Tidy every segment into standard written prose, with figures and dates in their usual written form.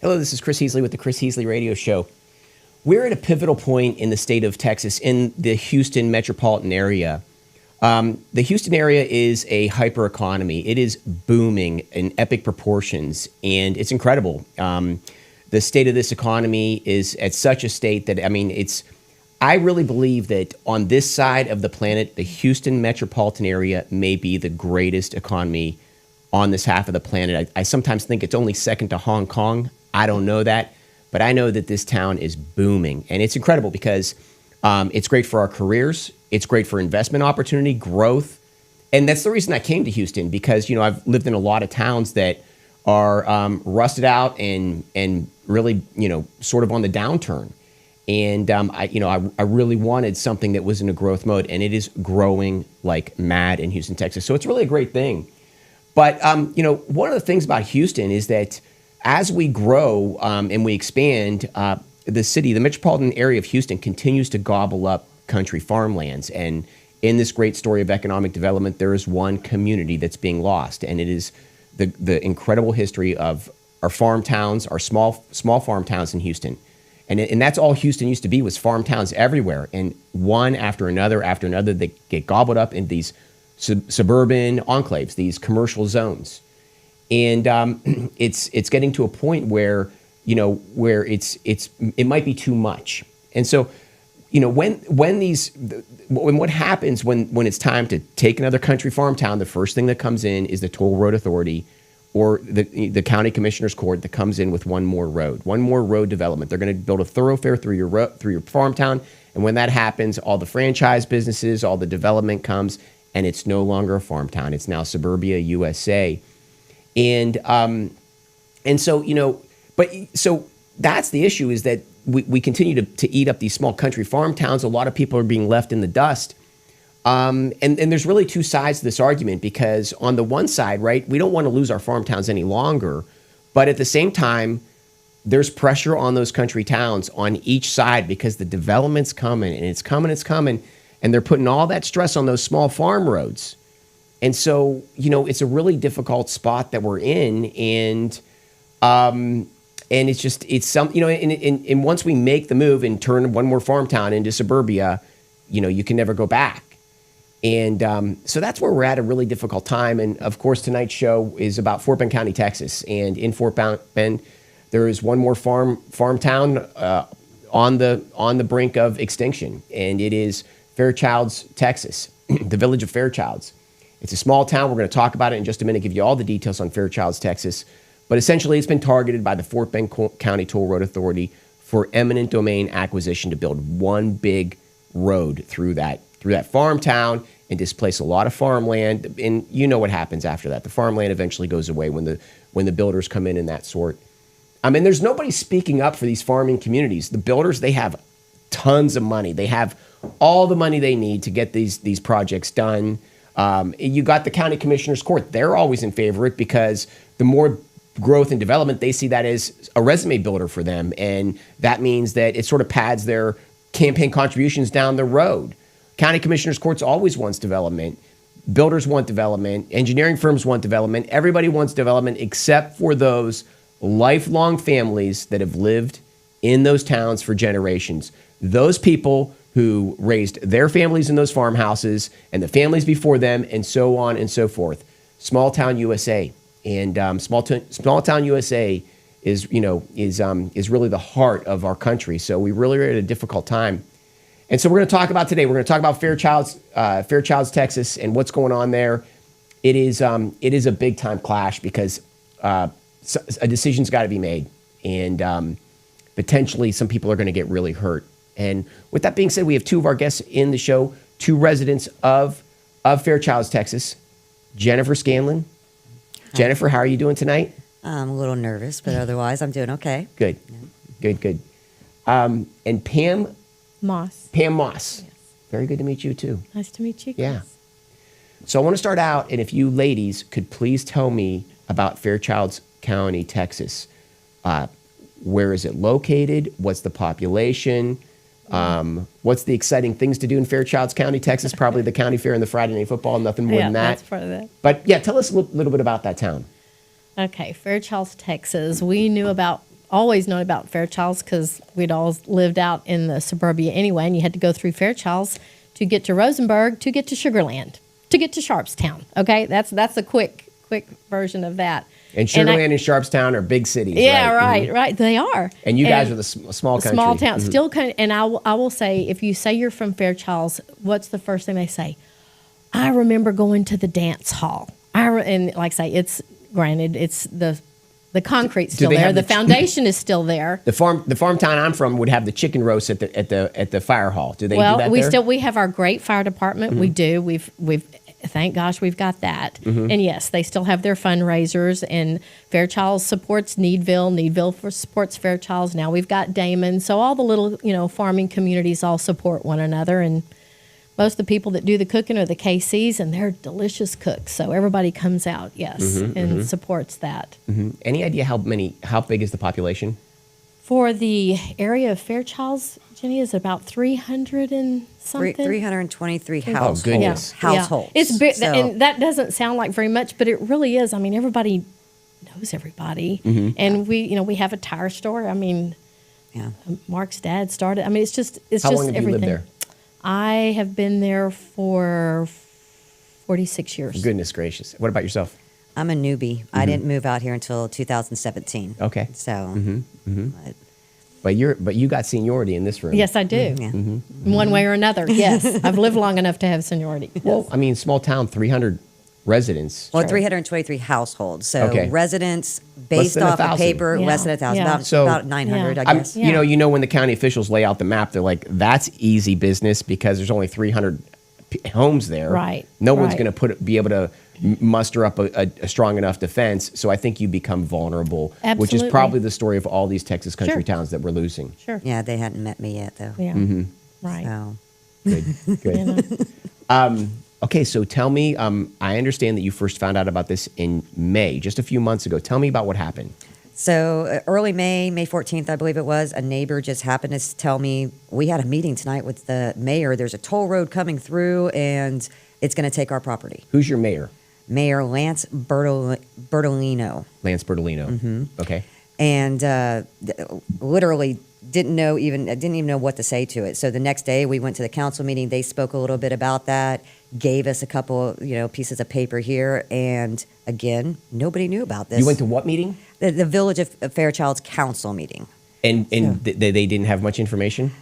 Hello, this is Chris Heasley with the Chris Heasley Radio Show. We're at a pivotal point in the state of Texas, in the Houston metropolitan area. The Houston area is a hyper economy. It is booming in epic proportions, and it's incredible. The state of this economy is at such a state that, I really believe that on this side of the planet, the Houston metropolitan area may be the greatest economy on this half of the planet. I sometimes think it's only second to Hong Kong. I don't know that, but I know that this town is booming, and it's incredible because it's great for our careers. It's great for investment opportunity, growth, and that's the reason I came to Houston because, I've lived in a lot of towns that are rusted out and really, sort of on the downturn. And, I really wanted something that was in a growth mode, and it is growing like mad in Houston, Texas. So it's really a great thing. But, one of the things about Houston is that as we grow and we expand, the metropolitan area of Houston continues to gobble up country farmlands. And in this great story of economic development, there is one community that's being lost, and it is the incredible history of our farm towns, our small farm towns in Houston. And that's all Houston used to be, was farm towns everywhere. And one after another, they get gobbled up in these suburban enclaves, these commercial zones. And it's getting to a point where, where it might be too much. And so, what happens when it's time to take another country farm town, the first thing that comes in is the Toll Road Authority or the county commissioner's court that comes in with one more road development. They're going to build a thoroughfare through your farm town. And when that happens, all the franchise businesses, all the development comes, and it's no longer a farm town. It's now Suburbia USA. And so, so that's the issue, is that we continue to eat up these small country farm towns. A lot of people are being left in the dust. And there's really two sides to this argument, because on the one side, right, we don't want to lose our farm towns any longer. But at the same time, there's pressure on those country towns on each side because the development's coming, and it's coming. And they're putting all that stress on those small farm roads. And so, it's a really difficult spot that we're in, and it's some, and once we make the move and turn one more farm town into suburbia, you can never go back. And so that's where we're at, a really difficult time. And of course, tonight's show is about Fort Bend County, Texas. And in Fort Bend, there is one more farm town on the brink of extinction, and it is Fairchild, Texas, the village of Fairchild. It's a small town. We're going to talk about it in just a minute, give you all the details on Fairchild, Texas. But essentially, it's been targeted by the Fort Bend County Toll Road Authority for eminent domain acquisition to build one big road through that farm town and displace a lot of farmland. And you know what happens after that. The farmland eventually goes away when the builders come in and that sort. There's nobody speaking up for these farming communities. The builders, they have tons of money. They have all the money they need to get these projects done. You got the county commissioner's court. They're always in favor of it because the more growth and development, they see that as a resume builder for them. And that means that it sort of pads their campaign contributions down the road. County commissioner's courts always wants development. Builders want development. Engineering firms want development. Everybody wants development except for those lifelong families that have lived in those towns for generations. Those people who raised their families in those farmhouses and the families before them, and so on and so forth. Small town USA, and small town USA is really the heart of our country. So we really are at a difficult time, and so we're going to talk about today. We're going to talk about Fairchild, Texas, and what's going on there. It is a big time clash because a decision's got to be made, and potentially some people are going to get really hurt. And with that being said, we have two of our guests in the show, two residents of Fairchild, Texas. Jennifer Scanlon. Hi. Jennifer, how are you doing tonight? I'm a little nervous, but otherwise I'm doing okay. Good. Yeah. Good. And Pam Moss. Pam Moss. Yes. Very good to meet you, too. Nice to meet you. Yeah. So I want to start out, and if you ladies could please tell me about Fairchild County, Texas. Where is it located? What's the population? What's the exciting things to do in Fairchild County, Texas? Probably the county fair and the Friday night football, nothing more than that. That's part of it. But yeah, tell us a little bit about that town. Okay, Fairchild, Texas. We knew about always known about Fairchilds because we'd all lived out in the suburbia anyway, and you had to go through Fairchilds to get to Rosenberg, to get to Sugarland, to get to Sharpstown. Okay, that's a quick version of that. And Sugarland and Sharpstown are big cities. Yeah, right. Right. They are. And you guys are the small country. Small town. Still kind of, and I will say, if you say you're from Fairchilds, what's the first thing they say? I remember going to the dance hall. And like I say, it's granted, it's the concrete's still there. The foundation is still there. The farm town I'm from would have the chicken roast at the fire hall. Do they do that there? We have our great fire department. We do. We've thank gosh we've got that. And yes, they still have their fundraisers, and Fairchild supports Needville. Needville supports Fairchild. Now we've got Damon. So all the little, farming communities all support one another, and most of the people that do the cooking are the KCs, and they're delicious cooks. So everybody comes out, and supports that. Any idea how big is the population? For the area of Fairchilds, Jenny, is about 300 and something. 323 households. Oh, goodness. Households. It's big, So- and that doesn't sound like very much, but it really is. I mean, everybody knows everybody, and we have a tire store. I mean, Yeah. Mark's dad started. I mean, it's just How long have everything. you lived there? I have been there for 46 years. Goodness gracious. What about yourself? I'm a newbie. I didn't move out here until 2017. Okay. So, But you got seniority in this room. Yes, I do. yeah. In one way or another. Yes, I've lived long enough to have seniority. Well, I mean, small town, 300 residents. Well, 323 households. So Okay. residents Less based than off 1,000. of paper, Yeah. less than 1,000, Yeah. about 900, Yeah. I guess. Yeah. When the county officials lay out the map, they're like, that's easy business because there's only 300 homes there. Right, No one's right. going to be able to muster up a strong enough defense. So I think you become vulnerable, which is Absolutely. probably the story of all these Texas country Sure. towns that we're losing. Sure. Yeah, they hadn't met me yet, though. Yeah. Right. So, Good. Okay, so tell me, I understand that you first found out about this in May, just a few months ago. Tell me about what happened. So early May 14th, I believe it was, a neighbor just happened to tell me, we had a meeting tonight with the mayor. There's a toll road coming through, and it's going to take our property. Who's your mayor? Mayor Lance Bertolino. Lance Bertolino. Mm-hmm. Okay. And literally didn't even know what to say to it. So the next day we went to the council meeting. They spoke a little bit about that, gave us a couple, pieces of paper here, and again, nobody knew about this. You went to what meeting? the Village of Fairchild's council meeting. And they didn't have much information?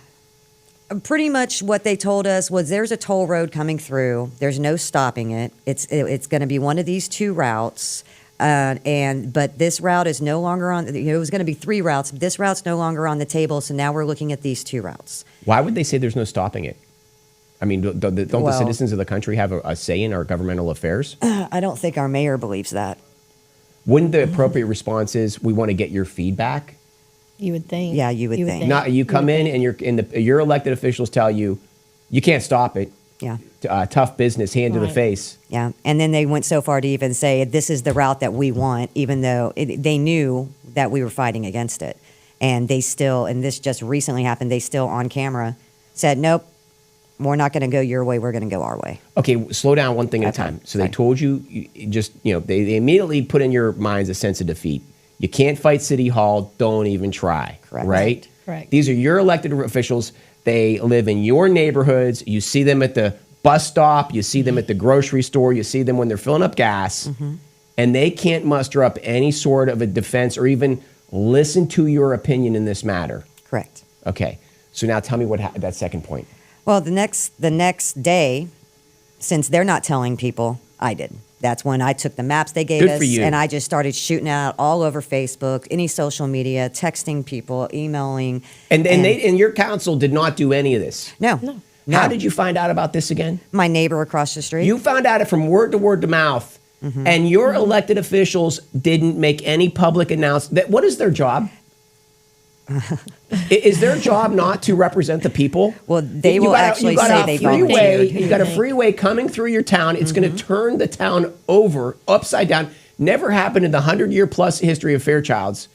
Pretty much what they told us was there's a toll road coming through. There's no stopping it. It's going to be one of these two routes. But this route is no longer on. It was going to be three routes. This route's no longer on the table. So now we're looking at these two routes. Why would they say there's no stopping it? I mean, don't the Well- citizens of the country have a say in our governmental affairs? I don't think our mayor believes that. Wouldn't the appropriate response is we want to get your feedback? You would think. Yeah, you would think. Not you come in and your elected officials tell you you can't stop it. Yeah. Tough business, hand to the Right. face. Yeah. And then they went so far to even say this is the route that we want, even though they knew that we were fighting against it. And they still, and this just recently happened, they still on camera said, nope, we're not going to go your way. We're going to go our way. Okay, slow down one thing at a Okay, time. So they sorry. told you, they immediately put in your minds a sense of defeat. You can't fight City Hall. Don't even try. Correct. Right? Correct. These are your elected officials. They live in your neighborhoods. You see them at the bus stop. You see them at the grocery store. You see them when they're filling up gas. Mm-hmm. And they can't muster up any sort of a defense or even listen to your opinion in this matter. Correct. Okay. So now tell me that second point. Well, the next day, since they're not telling people, I did. That's when I took the maps they gave Good us, for you. and I just started shooting out all over Facebook, any social media, texting people, emailing. And your council did not do any of this. No. How did you find out about this again? My neighbor across the street. You found out it from word to mouth, and your elected officials didn't make any public announcement. What is their job? Is their job not to represent the people? Well, they will actually say they volunteered. You got a freeway coming through your town. It's going to turn the town over, upside down. Never happened in the 100-year plus history of Fairchilds.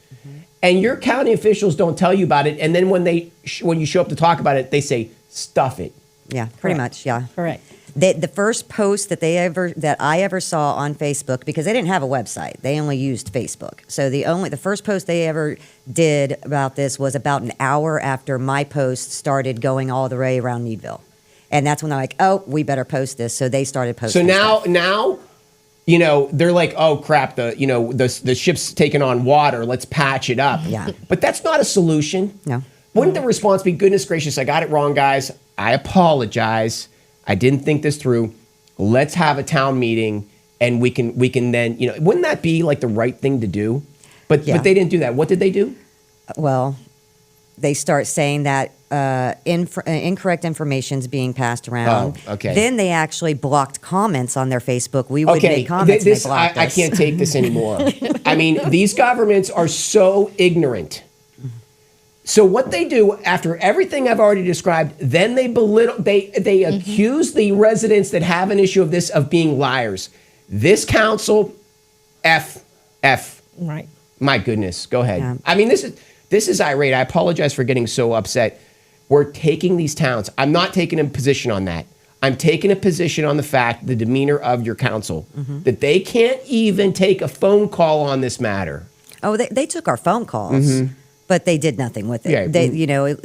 And your county officials don't tell you about it. And then when you show up to talk about it, they say, stuff it. Yeah, pretty much, yeah. Correct. The first post that I ever saw on Facebook, because they didn't have a website, they only used Facebook. So the first post they ever did about this was about an hour after my post started going all the way around Needville, and that's when they're like, "Oh, we better post this." So they started posting. So stuff. now, they're like, "Oh crap, the ship's taking on water. Let's patch it up." Yeah. But that's not a solution. No. Wouldn't the response be, "Goodness gracious, I got it wrong, guys. I apologize. I didn't think this through. Let's have a town meeting, and we can then, wouldn't that be like the right thing to do?" But they didn't do that. What did they do? Well, they start saying that incorrect information is being passed around. Oh, okay. Then they actually blocked comments on their Facebook. We would make comments. This, and they blocked I us. can't take this anymore. I mean, these governments are so ignorant. So what they do after everything I've already described, then they belittle, they accuse the residents that have an issue of this of being liars. This council, F. Right. My goodness, go ahead. Yeah. I mean, this is irate. I apologize for getting so upset. We're taking these towns. I'm not taking a position on that. I'm taking a position on the fact, the demeanor of your council, that they can't even take a phone call on this matter. Oh, they took our phone calls, but they did nothing with it. Yeah. They,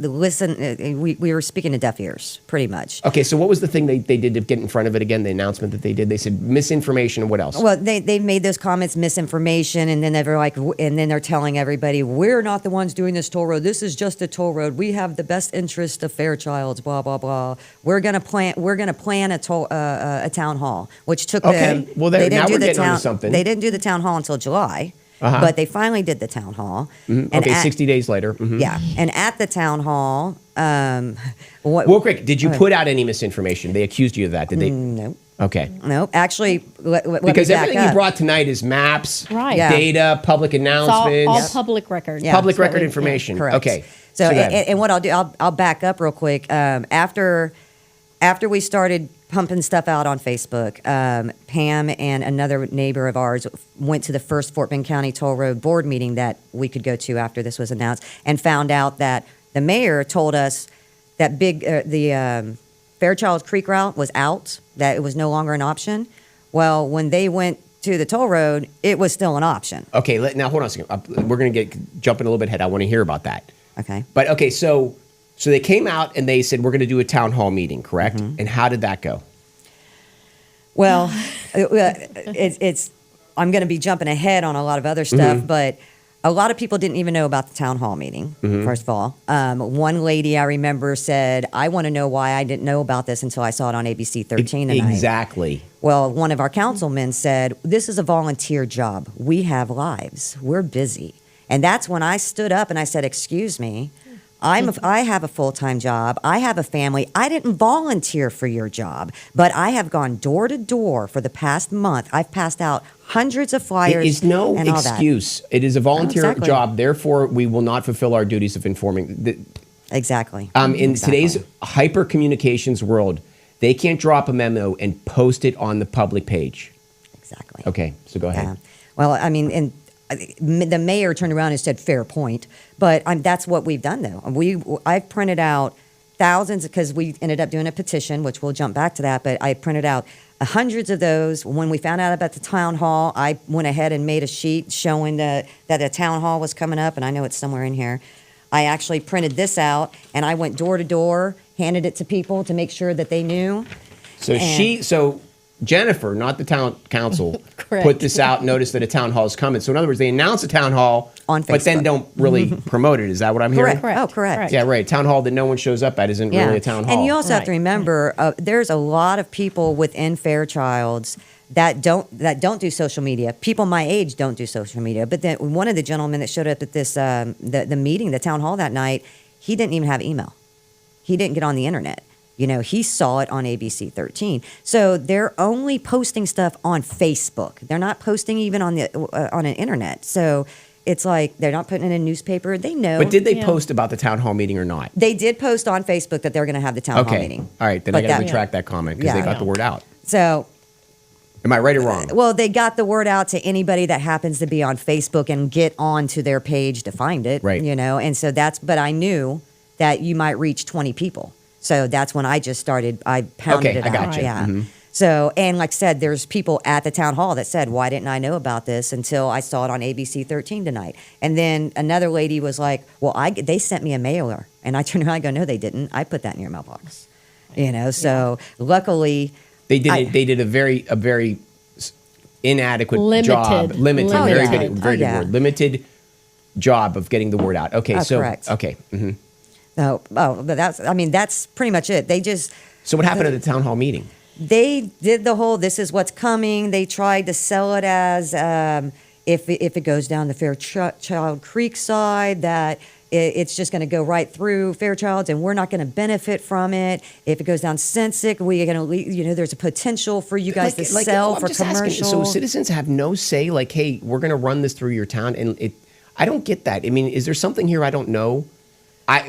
listen. We were speaking to deaf ears, pretty much. Okay, so what was the thing they did to get in front of it again, the announcement that they did? They said misinformation and what else? Well, they made those comments misinformation, and then they're telling everybody, we're not the ones doing this toll road. This is just a toll road. We have the best interest of Fairchild's. Blah blah blah. We're gonna plan a town hall, which took them. Well, they didn't now do we're the getting town. onto something. They didn't do the town hall until July, but they finally did the town hall. And Okay, 60 days later. Yeah, and at the town hall, Real quick, did you put out any misinformation? They accused you of that, did they? No. Okay. No, actually, let Because me back everything you up. brought tonight is maps, Right. Yeah. data, public It's all announcements, public record. Yeah. public That's what record we- information. Correct. Okay. So, go ahead. and what I'll do, I'll back up real quick. After we started pumping stuff out on Facebook, Pam and another neighbor of ours went to the first Fort Bend County Toll Road Board meeting that we could go to after this was announced, and found out that the mayor told us that the Fairchild Creek route was out, that it was no longer an option. Well, when they went to the toll road, it was still an option. Okay, now hold on a second. We're going to jumping a little bit ahead. I want to hear about that. Okay. But okay, so they came out and they said, we're going to do a town hall meeting, correct? And how did that go? Well, it's I'm going to be jumping ahead on a lot of other stuff, but a lot of people didn't even know about the town hall meeting, first of all. One lady I remember said, I want to know why I didn't know about this until I saw it on ABC 13 tonight. Exactly. Well, one of our councilmen said, this is a volunteer job. We have lives. We're busy. And that's when I stood up and I said, excuse me, I have a full-time job. I have a family. I didn't volunteer for your job, but I have gone door to door for the past month. I've passed out hundreds of flyers. It is no and all that. excuse. It is a volunteer Exactly. job. Therefore, we will not fulfill our duties of informing. Exactly. In Exactly. today's hyper communications world, they can't drop a memo and post it on the public page. Exactly. Okay, so go ahead. Yeah. Well, I mean, and the mayor turned around and said, "Fair point," but that's what we've done, though. I've printed out thousands because we ended up doing a petition, which we'll jump back to that. But I printed out hundreds of those. When we found out about the town hall, I went ahead and made a sheet showing that a town hall was coming up, and I know it's somewhere in here. I actually printed this out, and I went door to door, handed it to people to make sure that they knew. So Jennifer, not the town council, Correct. put this out, noticed that a town hall is coming. So in other words, they announce a town hall On but then Facebook. don't really promote it. Is that what I'm hearing? Correct. Oh, correct. Yeah, right. Town hall that no one shows up at isn't really a town hall. And you also have to Right. remember, there's a lot of people within Fairchild's that don't do social media. People my age don't do social media. But then one of the gentlemen that showed up at this the meeting, the town hall that night, he didn't even have email. He didn't get on the internet. You know, he saw it on ABC 13. So they're only posting stuff on Facebook. They're not posting even on an internet. So it's like they're not putting it in a newspaper. They know. But did they Yeah. post about the town hall meeting or not? They did post on Facebook that they're going to have the town hall Okay. meeting. All right. Then But I got to that- retract that comment because Yeah. they got the word out. So, Am I right or wrong? well, they got the word out to anybody that happens to be on Facebook and get onto their page to find it. Right. You know, and so but I knew that you might reach 20 people. So that's when I just started. I pounded Okay, it I out. gotcha. Yeah. Mhm. So, and like I said, there's people at the town hall that said, "Why didn't I know about this until I saw it on ABC 13 tonight?" And then another lady was like, "Well, they sent me a mailer," and I turned around and go, "No, they didn't. I put that in your mailbox." So luckily, They did a very inadequate job. Limited. Limited. Oh, Very yeah. good. Very Oh, good yeah. word. Limited job of getting the word out. Okay. So correct. okay. Mhm. but that's pretty much it. They just So what happened at the town hall meeting? they did the whole "this is what's coming." They tried to sell it as if it goes down the Fairchild Creek side, that it's just going to go right through Fairchild's and we're not going to benefit from it. If it goes down Sensic, we're going to there's a potential for you guys to sell I'm for just asking, commercial. so citizens have no say. Like, hey, we're going to run this through your town, and I don't get that. I mean, is there something here I don't know?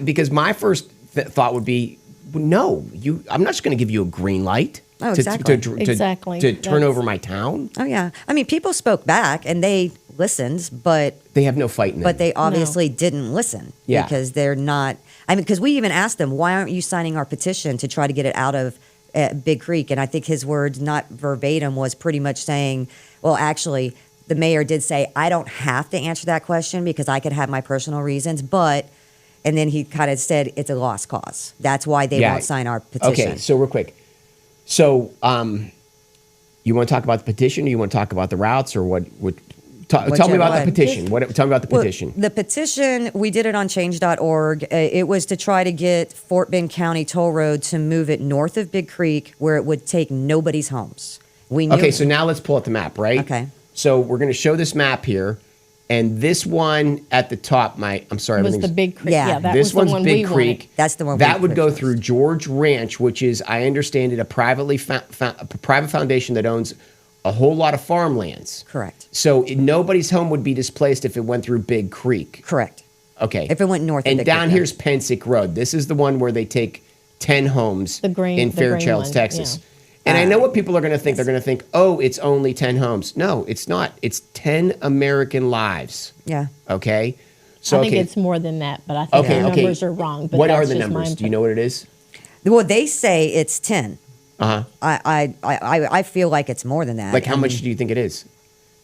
Because my first thought would be, no, I'm not just going to give you a green light. Oh, exactly. Exactly. To turn That's- over my town. Oh yeah, I mean, people spoke back and they listened, but They have no fight in them. But they obviously didn't listen Yeah. because they're not. I mean, because we even asked them, why aren't you signing our petition to try to get it out of Big Creek? And I think his words, not verbatim, was pretty much saying, well, actually, the mayor did say, I don't have to answer that question because I could have my personal reasons, but. And then he kind of said it's a lost cause. That's why they won't sign our petition. Okay, so real quick. So, you want to talk about the petition, or you want to talk about the routes, or what? Tell me Whichever about one. the petition. Tell me about the Well, petition. the petition, we did it on change.org. It was to try to get Fort Bend County Toll Road to move it north of Big Creek where it would take nobody's homes. We knew. Okay, so now let's pull up the map, right? Okay. So we're going to show this map here, and this one at the top, I'm sorry, was the everything's- Big Creek. Yeah. Yeah, that this was one's the one Big we Creek. wanted. That's the one that we would go put through George Ranch, which is, I understand it, a private foundation that owns a whole lot of farmlands. Correct. So nobody's home would be displaced if it went through Big Creek. Correct. Okay. If it went north of and Big down Creek, yeah. here's Pensick Road. This is the one where they take 10 homes The green- in the green Fairchild, one, Texas. yeah. And I know what people are going to think. They're going to think, oh, it's only 10 homes. No, it's not. It's 10 American lives. Yeah. Okay? So, I think okay. it's more than that, but I think Okay, the okay. numbers are wrong. But What are that's the just numbers? my Do you know what it is? Well, they say it's 10. Uh-huh. I feel like it's more than that. Like, how I much mean, do you think it is?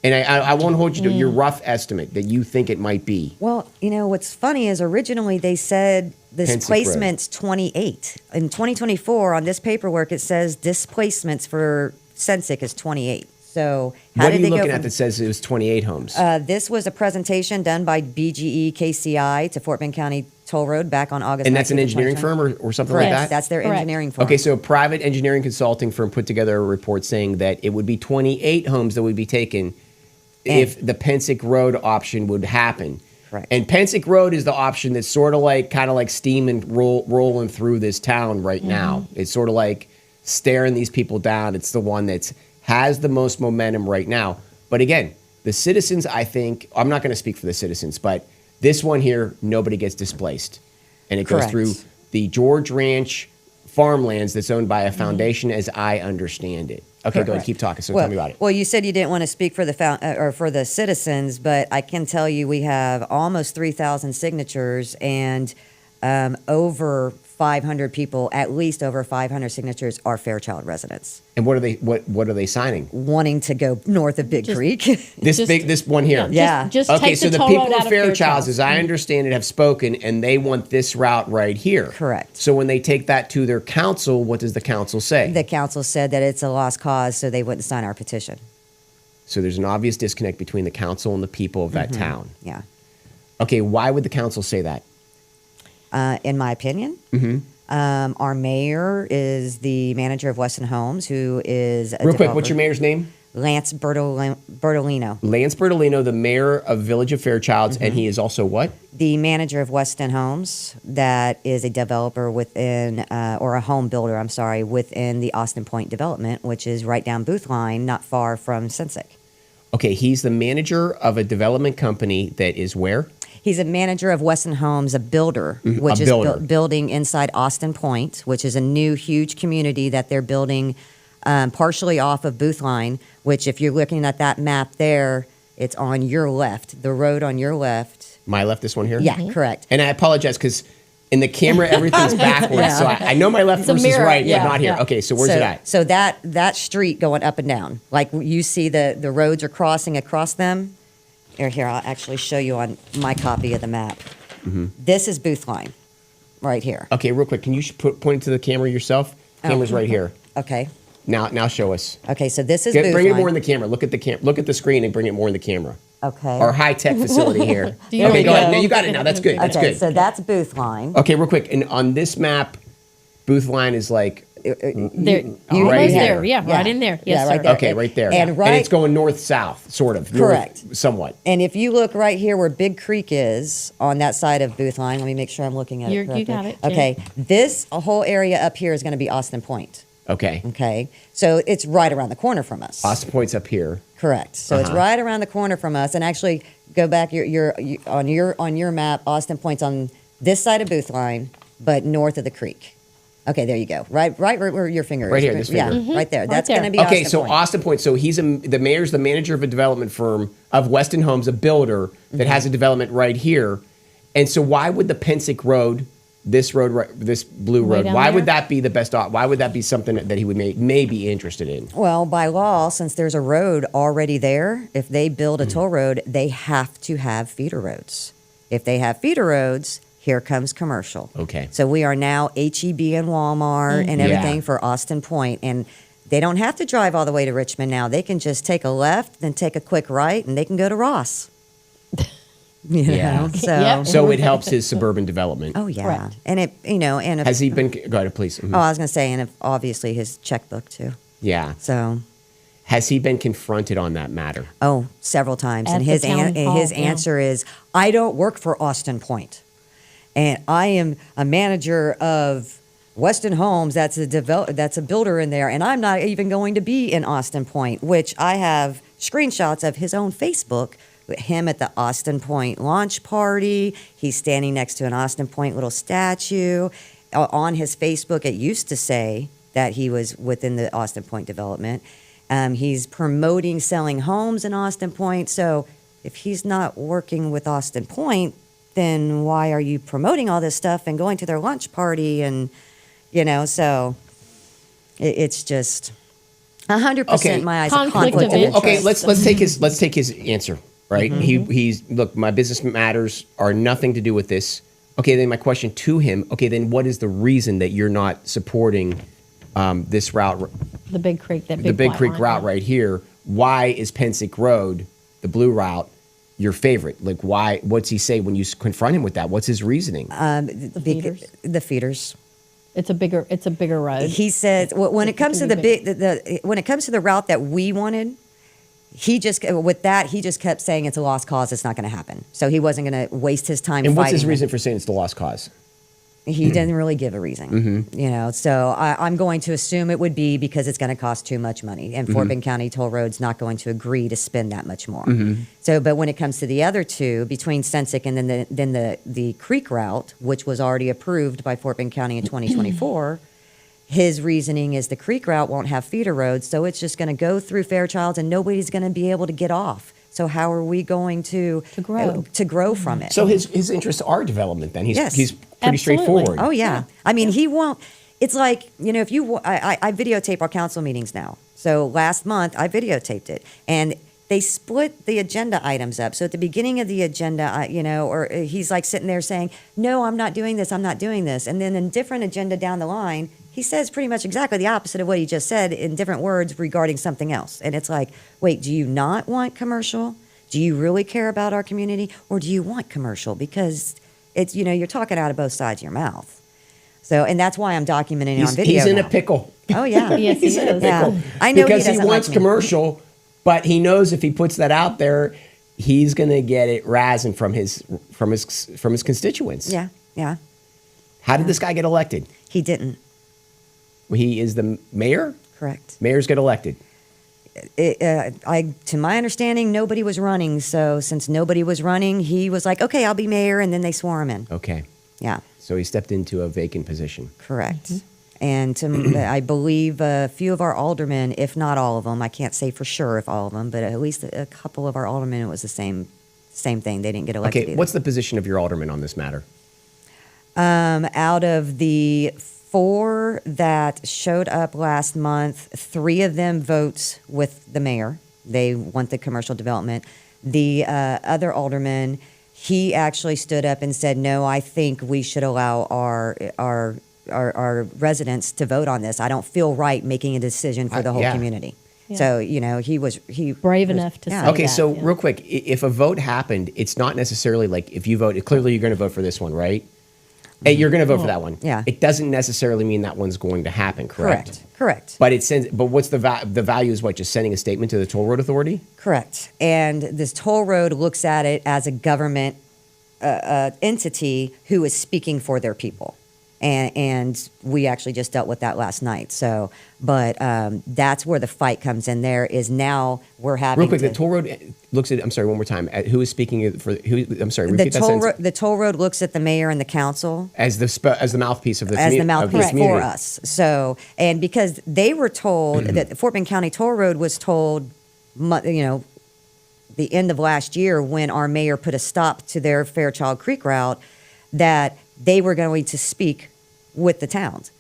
And I won't hold you to your rough estimate that you think it might be. Well, what's funny is originally they said displacement's 28. In 2024, on this paperwork, it says displacements for Sensic is 28. So how What are did you they go looking from, at that says it was 28 homes? This was a presentation done by BGE KCI to Fort Bend County Toll Road back on August. And that's an 19th, engineering 2020. firm or something Correct. like that? That's their Correct. engineering firm. Okay, so a private engineering consulting firm put together a report saying that it would be 28 homes that would be taken if the Pensick Road option would happen. Correct. And Pensick Road is the option that's sort of like, kind of like steaming, rolling through this town right now. It's sort of like staring these people down. It's the one that's has the most momentum right now. But again, the citizens, I think, I'm not going to speak for the citizens, but this one here, nobody gets displaced. And it goes Correct. through the George Ranch farmlands that's owned by a foundation, as I understand it. Okay, go ahead, keep talking. So tell me about it. Well, you said you didn't want to speak for the or for the citizens, but I can tell you we have almost 3,000 signatures and over 500 people, at least over 500 signatures, are Fairchild residents And what are they signing? wanting to go north of Big Creek. This one here. Yeah. Just Okay, take so the toll people road of out Fairchild, as I understand it, have spoken, and they want this route right here. Correct. So when they take that to their council, what does the council say? The council said that it's a lost cause, so they wouldn't sign our petition. So there's an obvious disconnect between the council and the people of that town. Yeah. Okay, why would the council say that? In my opinion, our mayor is the manager of Weston Homes, who is a Real quick, developer. what's your mayor's name? Lance Bertolino, Lance Bertolino, the mayor of Village of Fairchilds, and he is also what? the manager of Weston Homes, that is a developer within, or a home builder, I'm sorry, within the Austin Point development, which is right down Booth Line, not far from Sensic. Okay, he's the manager of a development company that is where? He's a manager of Weston Homes, a builder, which a is builder. building inside Austin Point, which is a new huge community that they're building partially off of Booth Line, which if you're looking at that map there, it's on your left, the road on your left. My left, this one here? Yeah, correct. And I apologize because In the camera, everything's backwards. Yeah. So I know my left It's a versus mirror, right, but yeah, not here. yeah. Okay, so where's it at? So that street going up and down, like you see the roads are crossing across them. Here, I'll actually show you on my copy of the map. Mm-hmm. This is Booth Line, right here. Okay, real quick, can you point it to the camera yourself? Camera's right here. Okay. Now show us. Okay, so this is Booth Bring it Line. more in the camera. Look at the screen and bring it more in the camera. Okay. Our high tech facility here. you Okay, want go to ahead. go? No, you got it now. That's good. That's Okay, good. so that's Booth Line. Okay, real quick. And on this map, Booth Line is like There, right almost here. there. Yeah, right in there. Yes, Yeah, right sir. there. okay, right there. And And it's going north south, sort of. Correct. North, somewhat. And if you look right here where Big Creek is on that side of Booth Line, let me make sure I'm looking at You it correctly. got it, Jen. Okay, this whole area up here is going to be Austin Point. Okay. Okay, so it's right around the corner from us. Austin Point's up here. Correct. So it's right around the corner from us. And actually, go back on your map. Austin Point's on this side of Booth Line, but north of the creek. Okay, there you go. Right where your finger is. Right here, this finger. Yeah, right there. That's there. going to be Okay, Austin so Point. Austin Point. So he's the mayor's the manager of a development firm of Weston Homes, a builder that has a development right here. And so why would the Pensick Road, this blue Way road, down why there? would that be the best? Why would that be something that he would may be interested in? Well, by law, since there's a road already there, if they build a toll road, they have to have feeder roads. If they have feeder roads, here comes commercial. Okay. So we are now HEB and Walmart and everything Yeah. for Austin Point, and they don't have to drive all the way to Richmond now. They can just take a left, then take a quick right, and they can go to Ross. You Yeah. know, so Yep. So it helps his suburban development. oh yeah, Correct. and it and if, Has he been? Go ahead, please. Mhm. oh I was gonna say, and if, obviously his checkbook too. Yeah. So Has he been confronted on that matter? oh, several times, At and the town hall, his yeah. answer is, I don't work for Austin Point, and I am a manager of Weston Homes. That's a builder in there, and I'm not even going to be in Austin Point. Which I have screenshots of his own Facebook. With him at the Austin Point launch party. He's standing next to an Austin Point little statue. On his Facebook, it used to say that he was within the Austin Point development. He's promoting selling homes in Austin Point. So if he's not working with Austin Point, then why are you promoting all this stuff and going to their lunch party? And, so it's just 100% Okay. my eyes. Conflict Conflict of of interest. Okay, interest. let's take his answer. Right? He's look. My business matters are nothing to do with this. Okay, then my question to him. Okay, then what is the reason that you're not supporting this route, The Big Creek, that big the Big white Creek line. route right here? Why is Pensick Road, the blue route, your favorite? Like, why? What's he say when you confront him with that? What's his reasoning? The feeders. The feeders. It's a bigger road. He says when it comes to the Pretty big, when it comes to the route that we wanted, he just kept saying it's a lost cause. It's not going to happen. So he wasn't going to waste his time. And what's his fighting it. reason for saying it's the lost cause? He didn't really give a reason, So I'm going to assume it would be because it's going to cost too much money, and Fort Bend County Toll Road's not going to agree to spend that much more. So, but when it comes to the other two, between Sensic and then the Creek route, which was already approved by Fort Bend County in 2024. His reasoning is the Creek route won't have feeder roads, so it's just going to go through Fairchild, and nobody's going to be able to get off. So how are we going to grow from it? So his interests are development. Then he's Yes. he's pretty Absolutely. straightforward. Oh yeah. I mean, he won't. It's like, if I videotape our council meetings now. So last month I videotaped it, and they split the agenda items up. So at the beginning of the agenda, or he's like sitting there saying, "No, I'm not doing this. I'm not doing this," and then in different agenda down the line, he says pretty much exactly the opposite of what he just said in different words regarding something else. And it's like, wait, do you not want commercial? Do you really care about our community, or do you want commercial? Because it's you're talking out of both sides of your mouth. So, and that's why I'm documenting it on video. He's in now. a pickle. Oh yeah, Yes, he He's in a is. pickle. Yeah. I know because he doesn't wants like me. commercial, but he knows if he puts that out there, he's going to get it razzing from his constituents. Yeah. How did this guy get elected? He didn't. He is the mayor. Correct. Mayors get elected. To my understanding, nobody was running. So since nobody was running, he was like, "Okay, I'll be mayor," and then they swore him in. Okay, Yeah, so he stepped into a vacant position. correct. And I believe a few of our aldermen, if not all of them, I can't say for sure if all of them, but at least a couple of our aldermen, it was the same thing. They didn't get elected. Okay, either. what's the position of your alderman on this matter? Out of the 4 that showed up last month, 3 of them votes with the mayor. They want the commercial development. The other alderman, he actually stood up and said, "No, I think we should allow our residents to vote on this. I don't feel right making a decision for the whole Yeah. community." Yeah. So he Brave was- enough to yeah. say Okay, that, so yeah. real quick, if a vote happened, it's not necessarily like if you vote, clearly you're going to vote for this one, right? Hey, you're going to vote for that one. Yeah. It doesn't necessarily mean that one's going to happen, correct? Correct. But it sends. But what's the value is what? Just sending a statement to the toll road authority? Correct. And this toll road looks at it as a government entity who is speaking for their people. And we actually just dealt with that last night. So, but that's where the fight comes in. There is now we're having Real quick, to, the toll road looks at. I'm sorry, one more time. At who is speaking for who? I'm sorry. Repeat that sentence. the toll road looks at the mayor and the council As the mouthpiece of the as the of mouthpiece the community. for us. So, and because they were told that the Fort Bend County Toll Road was told, the end of last year when our mayor put a stop to their Fairchild Creek route, that they were going to speak with the towns,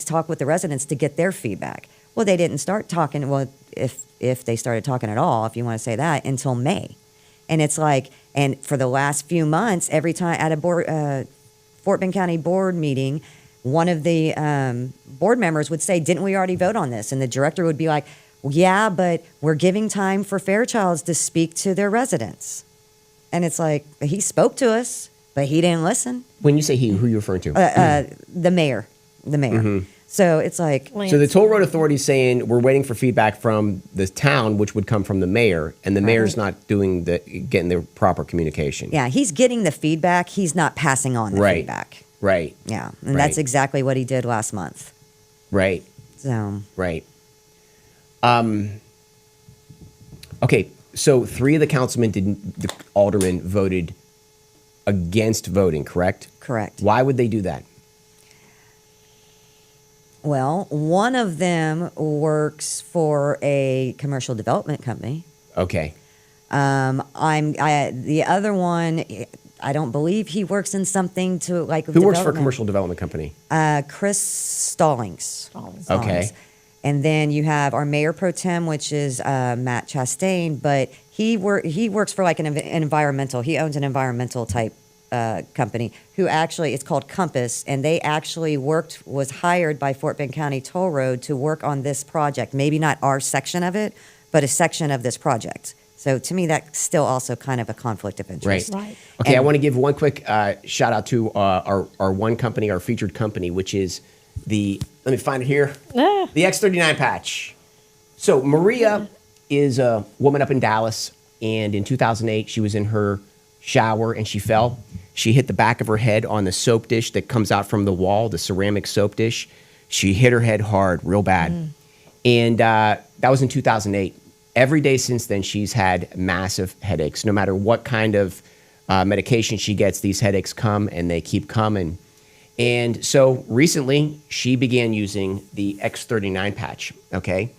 talk with the residents to get their feedback. Well, they didn't start talking. Well, if they started talking at all, if you want to say that, until May. And it's like, and for the last few months, every time at a Fort Bend County board meeting, one of the board members would say, "Didn't we already vote on this?" And the director would be like, "Well, yeah, but we're giving time for Fairchilds to speak to their residents." And it's like, he spoke to us, but he didn't listen. When you say he, who are you referring to? The mayor. So it's like, So the toll road authority is saying we're waiting for feedback from the town, which would come from the mayor, and the mayor's not getting the proper communication. yeah, he's getting the feedback. He's not passing on the Right. feedback. Right. Yeah, and Right. that's exactly what he did last month. Right. So Right. Okay. So 3 of the aldermen voted against voting, correct? correct. Why would they do that? Well, one of them works for a commercial development company. Okay. The other one, I don't believe he works in something to like. Who works for a commercial development company? Chris Stallings. Okay. And then you have our mayor pro tem, which is Matt Chastain, but he works for like an environmental. He owns an environmental type company who actually, it's called Compass, and they actually was hired by Fort Bend County Toll Road to work on this project. Maybe not our section of it, but a section of this project. So to me, that's still also kind of a conflict of interest. Right. Okay, I And- want to give one quick shout out to our one company, our featured company, which is let me find it here, the X39 patch. So Maria is a woman up in Dallas, and in 2008, she was in her shower and she fell. She hit the back of her head on the soap dish that comes out from the wall, the ceramic soap dish. She hit her head hard, real bad. And that was in 2008. Every day since then, she's had massive headaches. No matter what kind of medication she gets, these headaches come and they keep coming. And so recently, she began using the X39 patch, okay?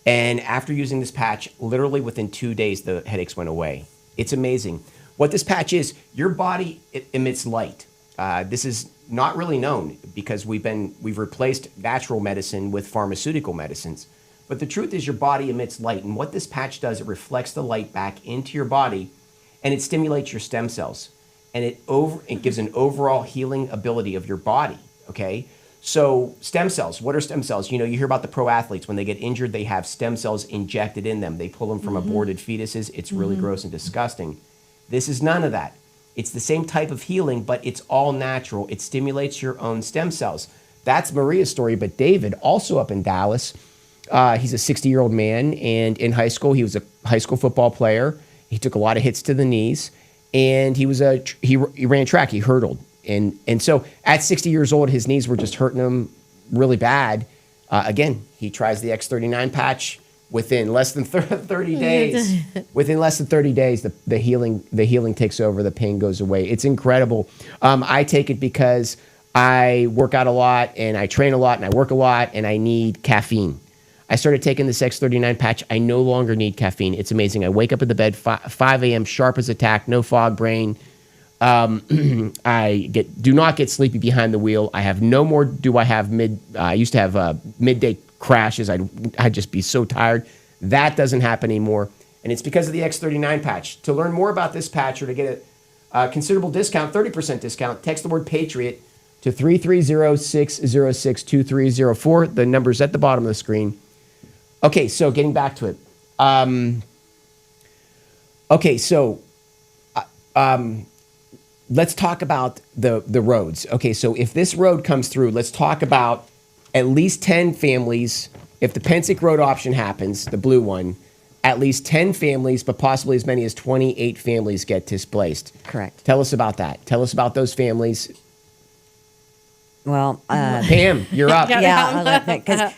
And after using this patch, literally within 2 days, the headaches went away. It's amazing. What this patch is, your body emits light. This is not really known because we've replaced natural medicine with pharmaceutical medicines. But the truth is your body emits light. And what this patch does, it reflects the light back into your body and it stimulates your stem cells. And it gives an overall healing ability of your body, okay? So stem cells, what are stem cells? You hear about the pro athletes. When they get injured, they have stem cells injected in them. They pull them from aborted fetuses. It's really gross and disgusting. This is none of that. It's the same type of healing, but it's all natural. It stimulates your own stem cells. That's Maria's story. But David, also up in Dallas, he's a 60-year-old man, and in high school, he was a high school football player. He took a lot of hits to the knees, and he ran track. He hurdled, and so at 60 years old, his knees were just hurting him really bad. Again, he tries the X39 patch. Within less than 30 days, the healing takes over. The pain goes away. It's incredible. I take it because I work out a lot and I train a lot and I work a lot and I need caffeine. I started taking this X39 patch. I no longer need caffeine. It's amazing. I wake up in the bed 5 a.m. sharp as a tack, no fog brain. Do not get sleepy behind the wheel. I have no more. Do I have I used to have midday crashes. I'd just be so tired. That doesn't happen anymore, and it's because of the X39 patch. To learn more about this patch or to get a considerable discount, 30% discount, text the word Patriot to 330-606-2304. The number's at the bottom of the screen. Okay, so getting back to it. Let's talk about the roads. Okay, so if this road comes through, let's talk about at least 10 families. If the Pensick Road option happens, the blue one, at least 10 families, but possibly as many as 28 families get displaced. Correct. Tell us about that. Tell us about those families. Well, Pam, you're up. yeah, because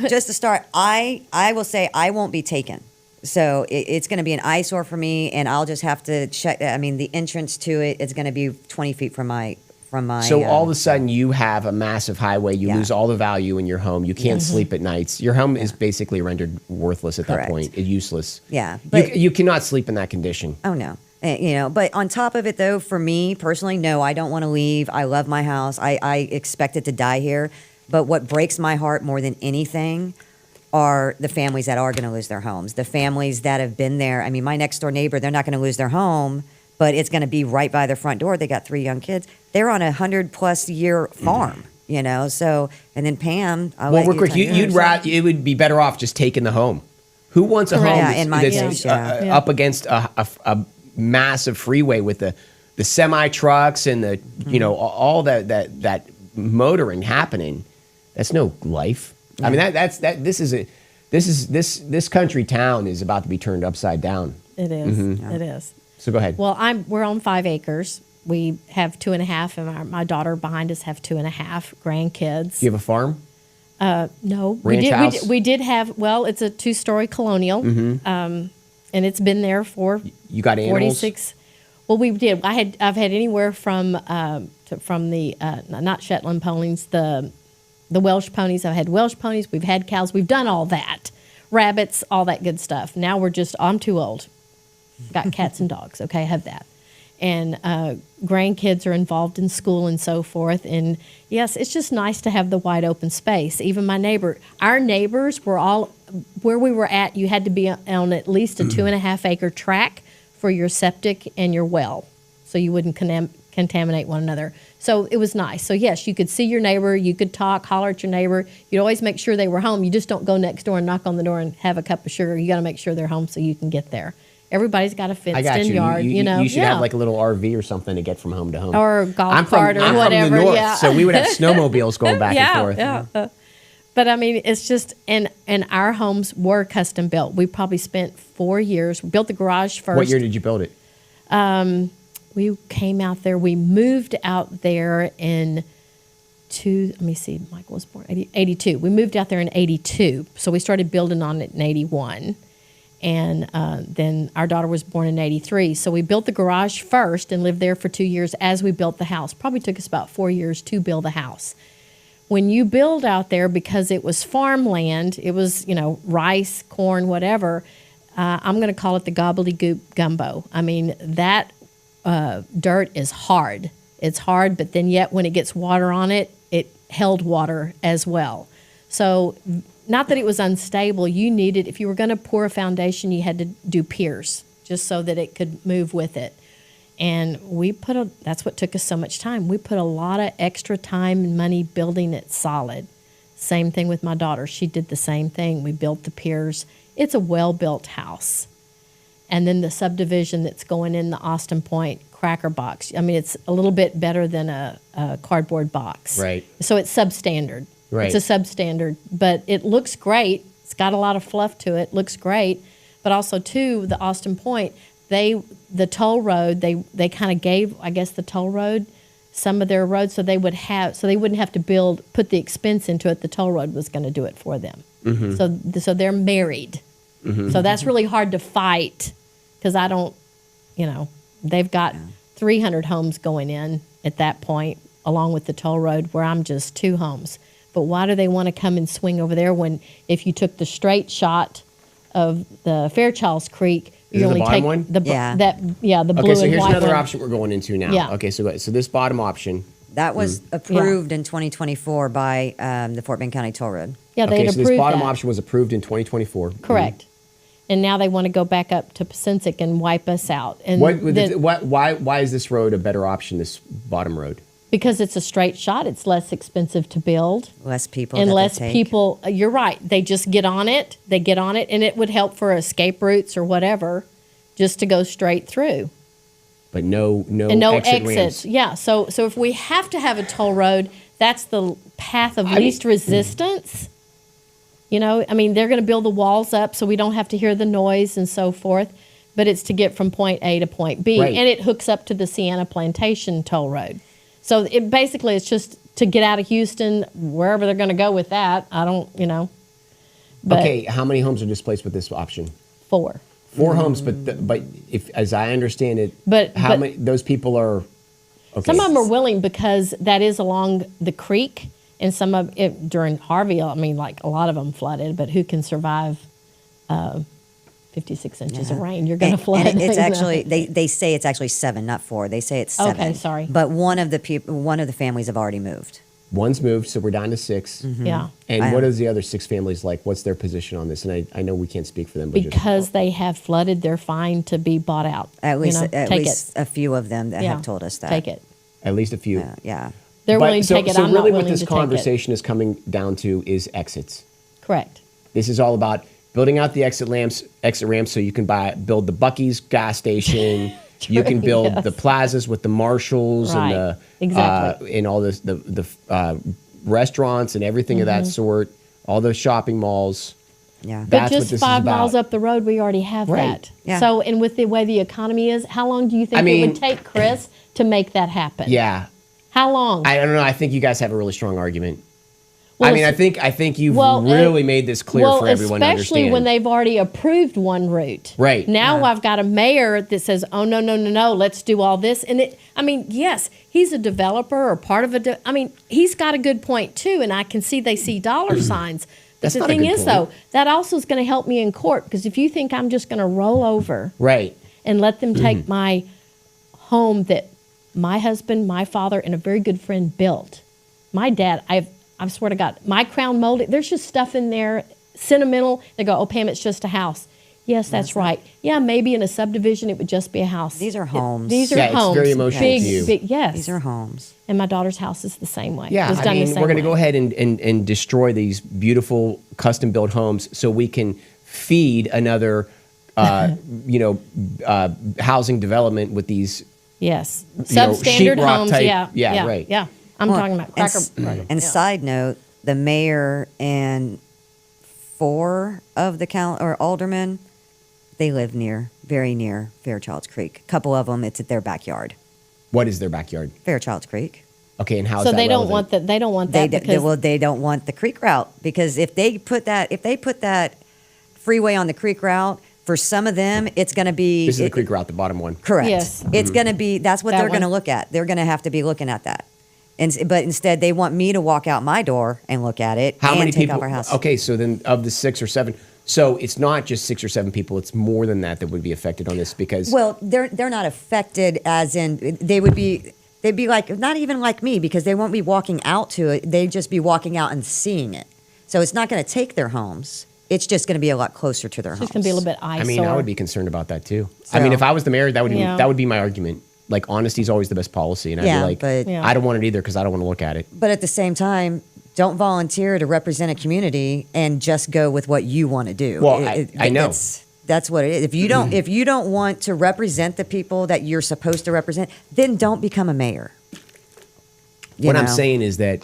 just to start, I will say I won't be taken. So it's going to be an eyesore for me, and I'll just have to check. I mean, the entrance to it is going to be 20 feet from my. So all of a sudden, you have a massive highway. You lose all the value in your home. You can't sleep at nights. Your home is basically rendered worthless at that point. It's useless. Yeah, but you cannot sleep in that condition. Oh no. But on top of it, though, for me personally, no, I don't want to leave. I love my house. I expect it to die here. But what breaks my heart more than anything are the families that are going to lose their homes. The families that have been there. I mean, my next door neighbor, they're not going to lose their home, but it's going to be right by their front door. They got 3 young kids. They're on a 100+ year farm, So, and then Pam, real quick, you'd rather it would be better off just taking the home. Who wants a home that's up against a massive freeway with the semi trucks and the all that motoring happening? That's no life. Yeah. I mean this country town is about to be turned upside down. It is. Mm-hmm. It is. So go ahead. Well, we're on 5 acres. We have 2.5, and my daughter behind us have 2.5 grandkids. Do you have a farm? No. Ranch house? We did have. Well, it's a 2-story colonial, and it's been there for. You got animals? 46. Well, we did. I've had anywhere from the not Shetland ponies, the Welsh ponies. I've had Welsh ponies. We've had cows. We've done all that, rabbits, all that good stuff. Now I'm too old. Got cats and dogs. Okay, I have that. And grandkids are involved in school and so forth. And yes, it's just nice to have the wide open space. Even our neighbors were all where we were at. You had to be on at least a 2.5 acre tract for your septic and your well, so you wouldn't contaminate one another. So it was nice. So yes, you could see your neighbor, you could talk, holler at your neighbor. You'd always make sure they were home. You just don't go next door and knock on the door and have a cup of sugar. You got to make sure they're home so you can get there. Everybody's got a fenced-in yard, You should have like a little RV or something to get from home to home. Or a golf cart or whatever. I'm from the north, so we would have snowmobiles going back and forth. Yeah. But I mean, it's just, and our homes were custom built. We probably spent 4 years. We built the garage first. What year did you build it? We came out there. We moved out there in Michael was born 82. We moved out there in 82. So we started building on it in 81. And then our daughter was born in 83. So we built the garage first and lived there for 2 years as we built the house. Probably took us about 4 years to build the house. When you build out there, because it was farmland, it was, rice, corn, whatever, I'm going to call it the gobbledygook gumbo. I mean, that dirt is hard. It's hard, but then yet when it gets water on it, it held water as well. So not that it was unstable. You needed, if you were going to pour a foundation, you had to do piers just so that it could move with it. And that's what took us so much time. We put a lot of extra time and money building it solid. Same thing with my daughter. She did the same thing. We built the piers. It's a well-built house. And then the subdivision that's going in the Austin Point cracker box. I mean, it's a little bit better than a cardboard box. Right. So it's substandard. Right. It's a substandard, but it looks great. It's got a lot of fluff to it. Looks great. But also, too, the Austin Point, the toll road, they kind of gave, I guess, the toll road some of their roads so they wouldn't have to put the expense into it. The toll road was going to do it for them. Mm-hmm. So they're married. Mm-hmm. So that's really hard to fight because they've got 300 homes going in at that point along with the toll road where I'm just 2 homes. But why do they want to come and swing over there when if you took the straight shot of the Fairchild Creek, Is it the bottom one? the Yeah. the blue Okay, so and here's white another one. option we're going into now. Yeah. Okay, so this bottom option. That was approved in 2024 by the Fort Bend County Toll Road. Yeah, they Okay, had so this approved bottom that. option was approved in 2024. Correct. And now they want to go back up to Pacific and wipe us out. And Why is this road a better option? This bottom road. because it's a straight shot, it's less expensive to build. Less people. And that they less take. people, you're right. They just get on it. They get on it, and it would help for escape routes or whatever, just to go straight through. But no And no exit exits. ramps. Yeah. So if we have to have a toll road, that's the path of least resistance. You know, I mean, they're going to build the walls up so we don't have to hear the noise and so forth. But it's to get from point A to point B, Right. and it hooks up to the Sienna Plantation toll road. So it basically it's just to get out of Houston, wherever they're going to go with that. I don't, you know. But Okay, how many homes are displaced with this option? 4. 4 homes, but if as I understand it, But- how but- many those people are? Okay. Some of them are willing because that is along the creek, and some of it during Harvey. I mean, like a lot of them flooded, but who can survive 56 inches of rain? You're going to flood. And it's you know. actually they say it's actually 7, not 4. They say it's 7. Okay, sorry. But one of the families have already moved. One's moved, so we're down to 6. Yeah. And what are the other 6 families like? What's their position on this? And I know we can't speak for them, but Because they have flooded, they're fine to be bought out. At least, you know, at take least a few of them that Yeah. have told us that. Take it. at least a few. Yeah. They're willing to so, take it. So I'm really not what willing this to take it. conversation is coming down to is exits. Correct. This is all about building out the exit ramps so you can build the Buc-ee's gas station. You can build yes. the plazas with the Marshalls Right. and the Exactly. and all this the restaurants and everything of that sort. All those shopping malls. Yeah. But That's what just this is 5 miles about. up the road, we already have Right. that. Yeah. So, and with the way the economy is, how long do you think I it mean- would take, Chris, to make that happen? Yeah, How long? I don't know. I think you guys have a really strong argument. Well, I mean, it's- I think you've well, really made this clear for everyone to especially understand. when they've already approved one route. Right. Now I've got a mayor that says, "Oh no, let's do all this." And I mean, yes, he's a developer or part of I mean, he's got a good point too, and I can see they see dollar signs. But That's the not a thing good is, point. though, that also is going to help me in court because if you think I'm just going to roll over Right. and let them take my home that my husband, my father, and a very good friend built. My dad, I swear to God, my crown molding, there's just stuff in there, sentimental. They go, "Oh, Pam, it's just a house." Yes, that's right. Yeah, maybe in a subdivision it would just be a house. These are homes. These are Yeah, it's homes. very emotional big, to you. Big, yes. These are homes. And my daughter's house is the same way. Yeah, it was I done the mean, same we're going to way. go ahead and destroy these beautiful custom-built homes so we can feed another, housing development with these. Yes. know, Substandard sheetrock homes. type- Yeah. yeah, right. Yeah. I'm Well, talking about and cracker. And side note, the mayor and 4 of the or aldermen, they live very near Fairchild's Creek. A couple of them, it's at their backyard. What is their backyard? Fairchild's Creek. Okay, and how is So that they don't relevant? want that. They don't want that because They don't want the creek route because if they put that freeway on the creek route, for some of them, it's going to be This is the creek route, the bottom one. Correct. Yes. It's going to be, that's what That they're going to one. look at. They're going to have to be looking at that. But instead, they want me to walk out my door and look at it How and many take people? off our house. Okay, so then of the 6 or 7, so it's not just 6 or 7 people; it's more than that would be affected on this because. Well, they're not affected as in they'd be like, not even like me because they won't be walking out to it. They'd just be walking out and seeing it. So it's not going to take their homes. It's just going to be a lot closer to their it's homes. just going to be a little bit eyesore. I mean, I would be concerned about that too. I mean, So- if I was the mayor, that Yeah. would be my argument. Like, honesty is always the best policy, and I'd Yeah, be like, but- Yeah. I don't want it either because I don't want to look at it. But at the same time, don't volunteer to represent a community and just go with what you want to do. Well, I know. That's what it is. If you don't want to represent the people that you're supposed to represent, then don't become a mayor. You What I'm know? saying is that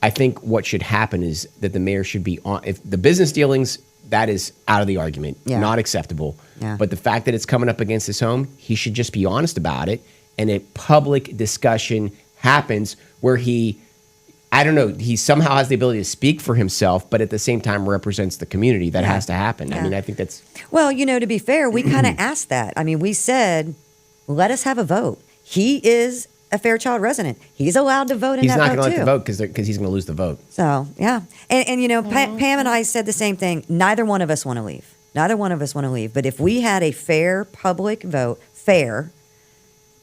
I think what should happen is that the mayor should be on. If the business dealings, that is out of the argument, Yeah. not acceptable. Yeah. But the fact that it's coming up against his home, he should just be honest about it, and a public discussion happens where he somehow has the ability to speak for himself, but at the same time represents the community. That has to happen. I Yeah. mean, I think that's Well, to be fair, we kind of asked that. I mean, we said, let us have a vote. He is a Fairchild resident. He's allowed to vote in he's that not vote going to let too. the vote because he's going to lose the vote. So, yeah. And Pam and I said the same thing. Neither one of us want to leave. Neither one of us want to leave. But if we had a fair public vote,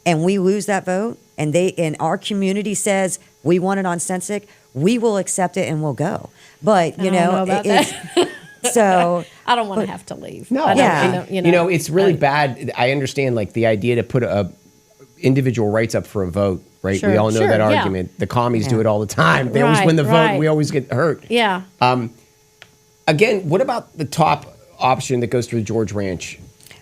and we lose that vote, and our community says we want it on Sensic, we will accept it and we'll go. But I don't know about that. So I don't want to have to leave. No, Yeah. it's really bad. I understand like the idea to put a individual rights up for a vote, right? Sure, we all know sure, that yeah. argument. The commies do it all the time. They always Right, win the vote. right. We always get hurt. Yeah. Again, what about the top option that goes through George Ranch?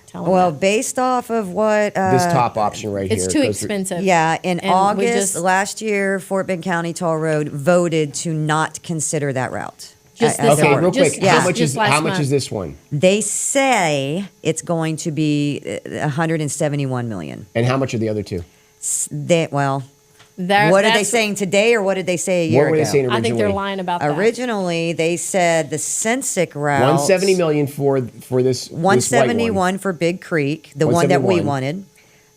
Tell 'em well, that. based off of what This top option right It's here. too goes through- expensive. Yeah, in And we August just- last year, Fort Bend County Toll Road voted to not consider that route. Just as this a Okay, one. board. real quick. Just- How much just is last how much month. is this one? They say it's going to be 171 million. And how much are the other two? What are they saying today, or what did they say a year What were ago? they saying I think they're originally? lying about that. Originally, they said the Sensic route 170 million for this. 171 for Big Creek, the one that we 171. wanted.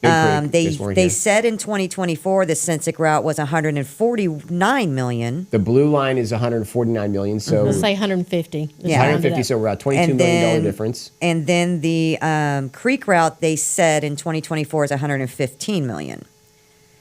Big Creek, this one They here. said in 2024 the Sensic route was 149 million. The blue line is 149 million. So Let's say 150. Just Yeah. round it 150. up. So we're at $22 million difference. And then the Creek route they said in 2024 is 115 million.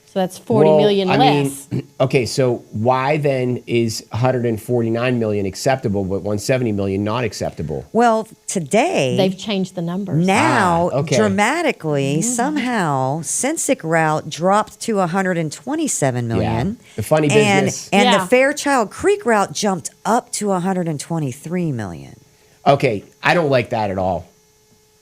So that's 40 million less. Okay, so why then is 149 million acceptable, but 170 million not acceptable? Well, today They've changed the numbers. now okay. dramatically somehow Sensic route dropped to 127 million. Yeah. The funny business. And Yeah. the Fairchild Creek route jumped up to 123 million. Okay, I don't like that at all.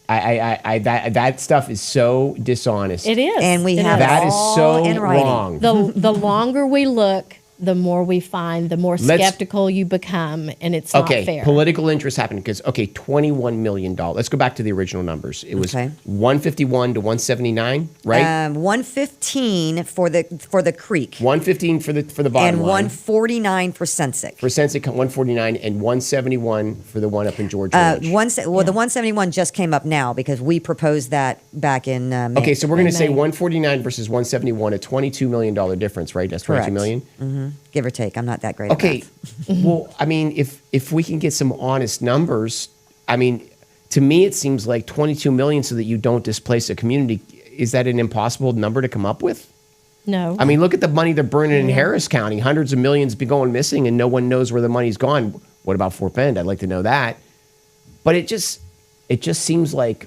That stuff is so dishonest. It is. And we It have is. That is all so in writing. wrong. The longer we look, the more we find, the more Let's- skeptical you become, and it's not Okay, fair. political interest happened because $21 million. Let's go back to the original numbers. It was Okay. 151 to 179, right? 115 for the Creek 115 for the bottom and line. 149 for Sensic. For Sensic, 149 and 171 for the one up in Georgia. Ranch. The 171 just came up now because we proposed that back in May. Okay, so we're going to say May. 149 versus 171, a $22 million difference, right? That's 22 Correct. million. Give or take. I'm not that great Okay, at math. well, I mean, if we can get some honest numbers, I mean, to me it seems like 22 million so that you don't displace a community. Is that an impossible number to come up with? No. I mean, look at the money they're burning in Harris County. Hundreds of millions be going missing, and no one knows where the money's gone. What about Fort Bend? I'd like to know that. But it just seems like,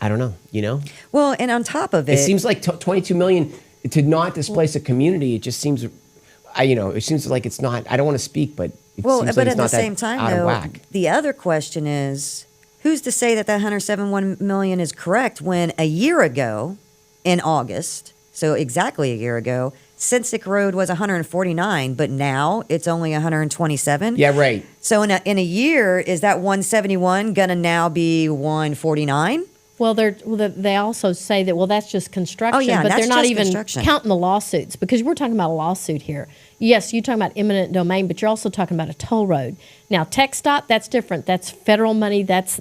I don't know, you know? Well, and on top of it, It seems like 22 million to not displace a community. It just seems, it seems like it's not. I don't want to speak, but it well, seems but like it's at the not that same time, out of though, whack. the other question is, who's to say that 171 million is correct when a year ago, in August, so exactly a year ago, Sensic Road was 149, but now it's only 127. Yeah, right. So in a year, is that 171 gonna now be 149? Well, they also say that, well, that's just construction, Oh, yeah, but that's they're not just even construction. counting the lawsuits because we're talking about a lawsuit here. Yes, you're talking about eminent domain, but you're also talking about a toll road. Now, TxDOT, that's different. That's federal money. That's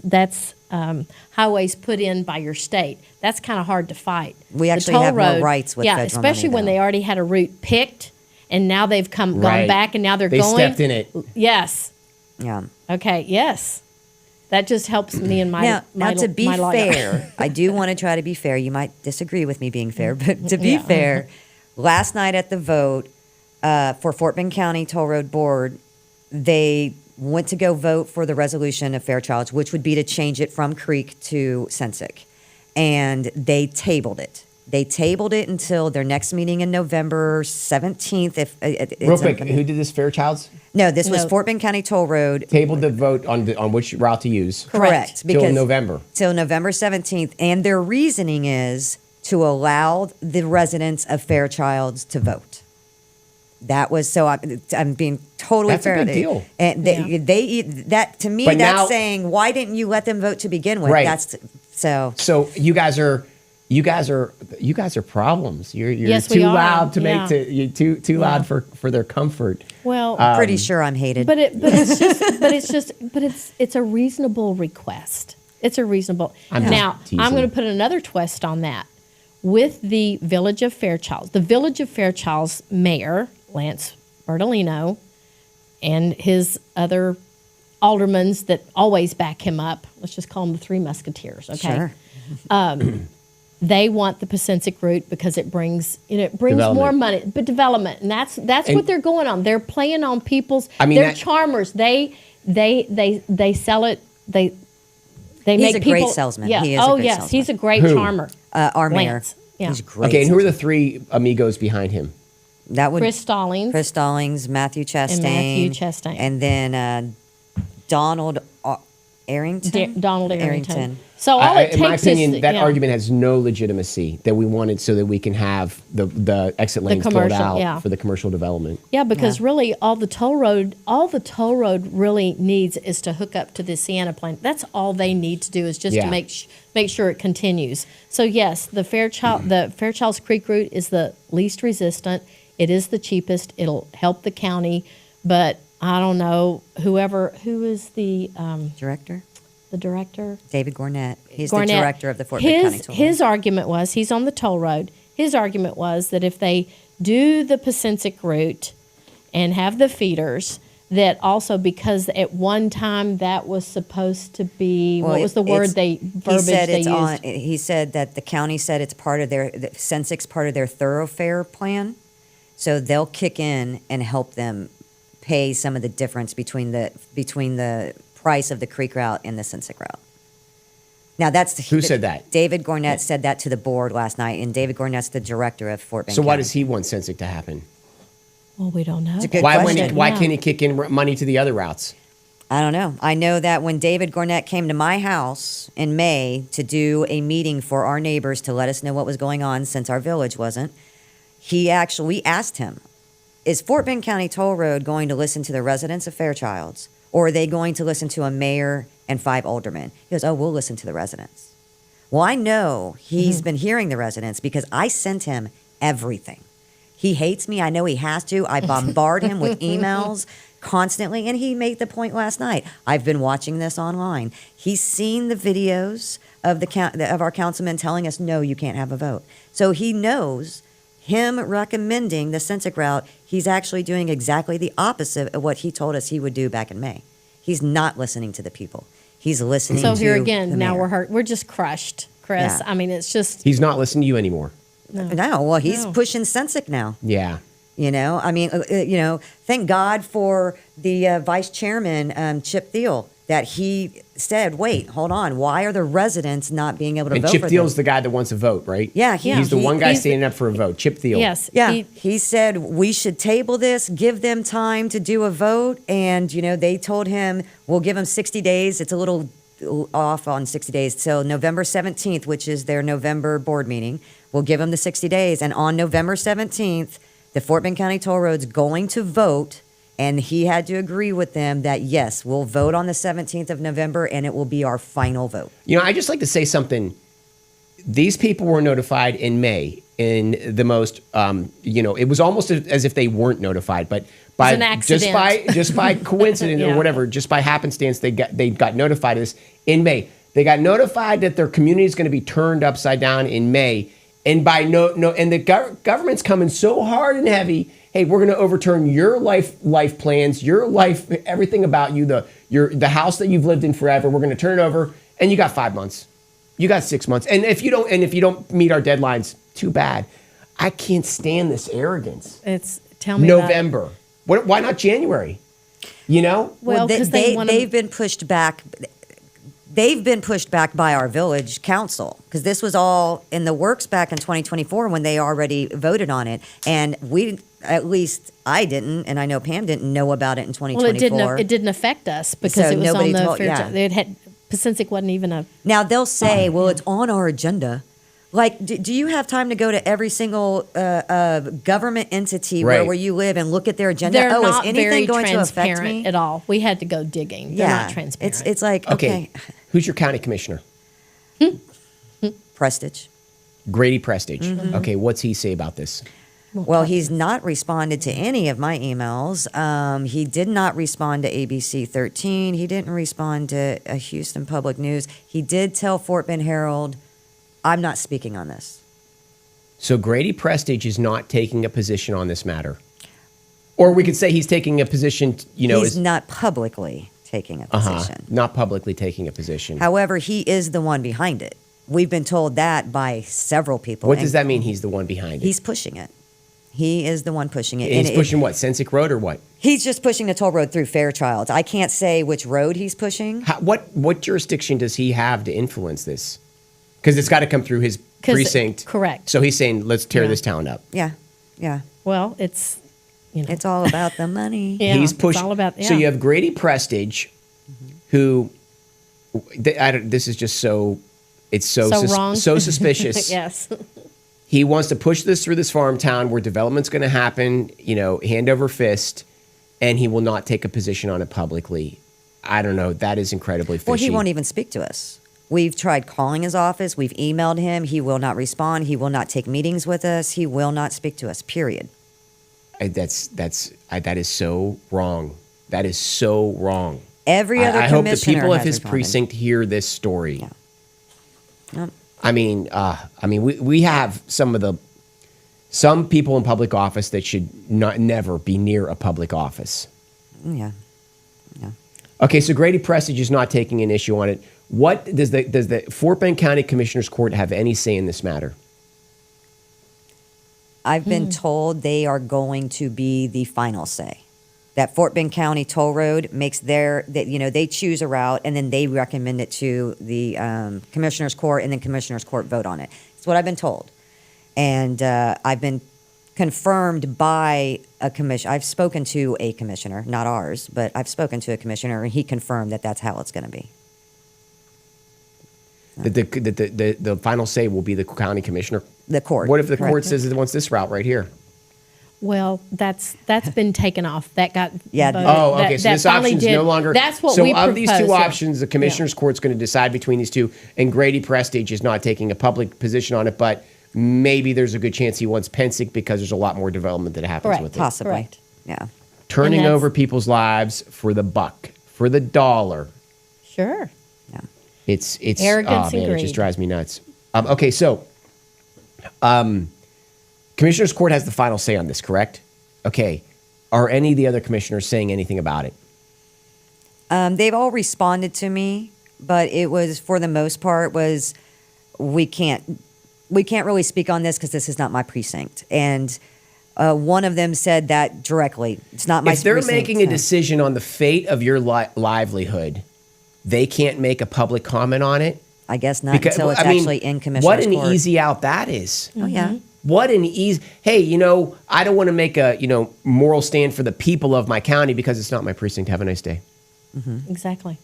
highways put in by your state. That's kind of hard to fight. We The actually toll have more rights with federal especially money, when though. they already had a route picked, and now they've gone Right. back, and now they're They going. stepped in it. Yes. Yeah. Okay. Yes. That just helps me and my Now to be my lawyer. fair, I do want to try to be fair. You might disagree with me being fair, but to be Yeah. fair, last night at the vote for Fort Bend County Toll Road Board, they went to go vote for the resolution of Fairchild, which would be to change it from Creek to Sensic, and they tabled it. They tabled it until their next meeting in November 17th. Real quick, who did this? Fairchild's No, this was No. Fort Bend County Toll Road. tabled the vote on which route to use Correct. till November. Till November 17th. And their reasoning is to allow the residents of Fairchilds to vote. That was, so I'm being totally That's a fair. big deal. And that to me, But that's now- saying, why didn't you let them vote to begin with? Right. That's so. So you guys are problems. You're Yes, we too are. loud to Yeah. you're too loud for their comfort. Well, Pretty sure I'm hated. But it's a reasonable request. It's a reasonable. I'm Now just teasing. I'm going to put another twist on that. With the Village of Fairchild, the Village of Fairchild's mayor Lance Bertolino and his other aldermans that always back him up. Let's just call them the Three Musketeers, okay? Sure. They want the Pacific route because it brings more money, but development, and that's what they're going on. They're playing on people's. They're charmers. They sell it. They He's make a people, great salesman. Yeah. He is a great salesman. He's a great charmer. Our mayor. Lance. Yeah. He's great. Okay, and who are the three amigos behind him? That would Chris Stallings, Matthew Chastain, and then Donald Arrington. Donald Arrington. So all it takes in my opinion, is, that argument has no legitimacy that we wanted so that we can have the exit lanes filled out for the commercial development. Yeah, because really all the toll road really needs is to hook up to the Sienna plant. That's all they need to do is just to make sure it continues. So yes, the Fairchild's Creek route is the least resistant. It is the cheapest. It'll help the county, but I don't know who is the Director? The director? David Gornett. He's the director of the Fort Bend County Toll Road. His argument was, he's on the toll road, his argument was that if they do the Pacific route and have the feeders, that also because at one time that was supposed to be, what was the verbiage they used? He said that the county said it's part of their, Sensic's part of their thoroughfare plan, so they'll kick in and help them pay some of the difference between the price of the creek route and the Sensic route. Now who said that? David Gornett said that to the board last night, and David Gornett's the director of Fort Bend. So why does he want Sensic to happen? Well, we don't know. Why can't he kick in money to the other routes? I don't know. I know that when David Gornett came to my house in May to do a meeting for our neighbors to let us know what was going on since our village wasn't, we asked him, is Fort Bend County Toll Road going to listen to the residents of Fairchilds, or are they going to listen to a mayor and 5 aldermen? He goes, we'll listen to the residents. Well, I know he's been hearing the residents because I sent him everything. He hates me. I know he has to. I bombard him with emails constantly, and he made the point last night. I've been watching this online. He's seen the videos of our councilmen telling us, no, you can't have a vote. So he knows him recommending the Sensic route, he's actually doing exactly the opposite of what he told us he would do back in May. He's not listening to the people. He's listening to the So here again, now mayor. we're hurt. We're just crushed, Chris. Yeah. I mean, it's just... He's not listening to you anymore. No, he's pushing Sensic now. Yeah. You know, I mean, thank God for the vice chairman, Chip Thiel, that he said, wait, hold on. Why are the residents not being able to vote for them? And Chip Thiel's the guy that wants a vote, right? Yeah. He's the one guy standing up for a vote, Chip Thiel. Yes. Yeah. He said, we should table this, give them time to do a vote. And, they told him, we'll give them 60 days. It's a little off on 60 days. So November 17th, which is their November board meeting, we'll give them the 60 days. And on November 17th, the Fort Bend County Toll Road's going to vote. And he had to agree with them that, yes, we'll vote on the 17th of November, and it will be our final vote. I just like to say something. These people were notified in May in the most, it was almost as if they weren't notified, but by just by coincidence or whatever, just by happenstance, they got notified of this in May. They got notified that their community is going to be turned upside down in May, and and the government's coming so hard and heavy. Hey, we're going to overturn your life plans, your life, everything about you, the house that you've lived in forever. We're going to turn it over, and you got 5 months, you got 6 months, and if you don't meet our deadlines, too bad. I can't stand this arrogance. Tell me November. Why not January? Well, they've been pushed back. They've been pushed back by our village council because this was all in the works back in 2024 when they already voted on it, and at least I didn't, and I know Pam didn't know about it in 2024. Well, it didn't affect us because it was on the Fairchild. It had Pacific wasn't even a. Now they'll say, "Well, it's on our agenda." Like, do you have time to go to every single government entity where you live and look at their agenda? They're not is anything very going to affect transparent me at all? We had to go digging. They're not transparent. It's like okay. Who's your county commissioner? Prestige. Grady Prestige. Mm-hmm. Okay, what's he say about this? Well, he's not responded to any of my emails. He did not respond to ABC 13. He didn't respond to Houston Public News. He did tell Fort Bend Herald, I'm not speaking on this. So Grady Prestige is not taking a position on this matter. Or we could say he's taking a position, He's not publicly taking a position. Not publicly taking a position. However, he is the one behind it. We've been told that by several people. What does that mean? He's the one behind it. He's pushing it. He is the one pushing it. He's pushing what? Sensic Road or what? He's just pushing the toll road through Fairchild. I can't say which road he's pushing. What jurisdiction does he have to influence this? Because it's got to come through his precinct. Correct. So he's saying, let's tear this town up. Yeah, yeah. Well, it's, It's all about the money. yeah, He's pushing. it's all about, So you have Grady Prestige, who, this is just so, it's so, wrong. so suspicious. Yes. He wants to push this through this farm town where development's going to happen, hand over fist, and he will not take a position on it publicly. I don't know. That is incredibly fishy. Well, he won't even speak to us. We've tried calling his office. We've emailed him. He will not respond. He will not take meetings with us. He will not speak to us, period. That is so wrong. That is so wrong. Every other I hope the commissioner people of has his responded. precinct hear this story. Yeah. Yep. I mean, we have some people in public office that should never be near a public office. Yeah. Yeah. Okay, so Grady Prestige is not taking an issue on it. What does the Fort Bend County Commissioners Court have any say in this matter? I've been told they are going to be the final say. That Fort Bend County Toll Road makes they choose a route and then they recommend it to the Commissioners Court and then Commissioners Court vote on it. That's what I've been told. And I've been confirmed by a commission. I've spoken to a commissioner, not ours, but I've spoken to a commissioner and he confirmed that that's how it's going to be. The final say will be the county commissioner. The court. What if the correct. court says it wants this route right here? Well, that's been taken off. That got Yeah. voted. Oh, okay. So that this finally option is no longer. That's what so we of these proposed, two yeah. options, the commissioners' court's going to decide between these two, and Grady Prestige is not taking a public position on it, but maybe there's a good chance he wants Pensick because there's a lot more development that happens Correct. with it. Possibly. Correct. Yeah. Turning And that's- over people's lives for the buck, for the dollar. Sure. Yeah. It's Arrogance and it greed. just drives me nuts. Okay, so commissioners' court has the final say on this, correct? Okay. Are any of the other commissioners saying anything about it? They've all responded to me, but it was, for the most part, was we can't really speak on this because this is not my precinct. And one of them said that directly. It's not my If they're precinct. making a so- decision on the fate of your livelihood, they can't make a public comment on it? I guess not until it's actually in commissioner's what an court. easy out that is. Oh, yeah. What an easy, hey, I don't want to make a, moral stand for the people of my county because it's not my precinct. Have a nice day. Exactly.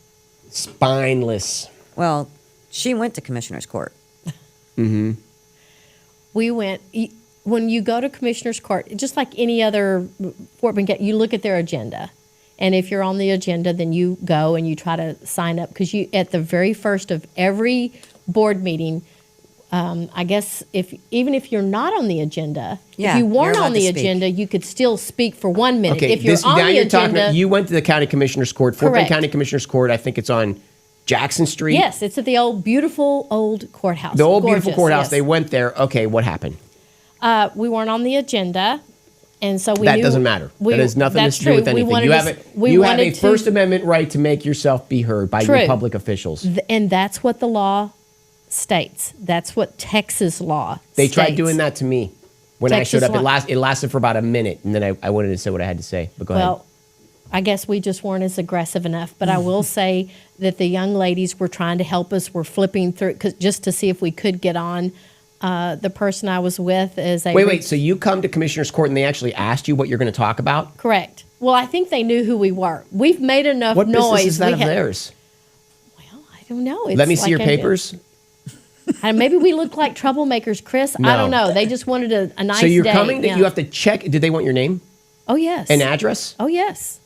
Spineless. Well, she went to commissioner's court. We went, when you go to Commissioner's Court, just like any other Fort Bend, you look at their agenda. And if you're on the agenda, then you go and you try to sign up. Because at the very first of every board meeting, I guess even if you're not on the agenda, Yeah, if you you're weren't allowed on to the speak. agenda, you could still speak for 1 minute. Okay, If you're on now the you're agenda, talking, you went to the county commissioner's court, Fort Bend Correct. County Commissioner's Court, I think it's on Jackson Street. yes, it's at the old beautiful old courthouse. The old beautiful Gorgeous, courthouse. yes. They went there. Okay, what happened? We weren't on the agenda, and so we That knew doesn't matter. That has nothing that's to do with true. We anything. wanted You to have s- a, we you have a wanted to- First Amendment right to make yourself be heard by your True. public officials. And that's what the law states. That's what Texas law They states. tried doing that to me when I showed Texas up. law- It lasted for about a minute, and then I wanted to say what I had to say. But go ahead. Well, I guess we just weren't as aggressive enough. But I will say that the young ladies were trying to help us. We're flipping through just to see if we could get on. The person I was with is a Wait. So you come to Commissioner's Court, and they actually asked you what you're going to talk about? correct. Well, I think they knew who we were. We've made enough What noise. business is that We of had- theirs? Well, I don't know. It's Let me see like your a- papers. And maybe we look like troublemakers, Chris. No. I don't know. They just wanted a nice So you're day. coming. Yeah. You have to check. Did they want your name Oh yes. and address? Oh yes.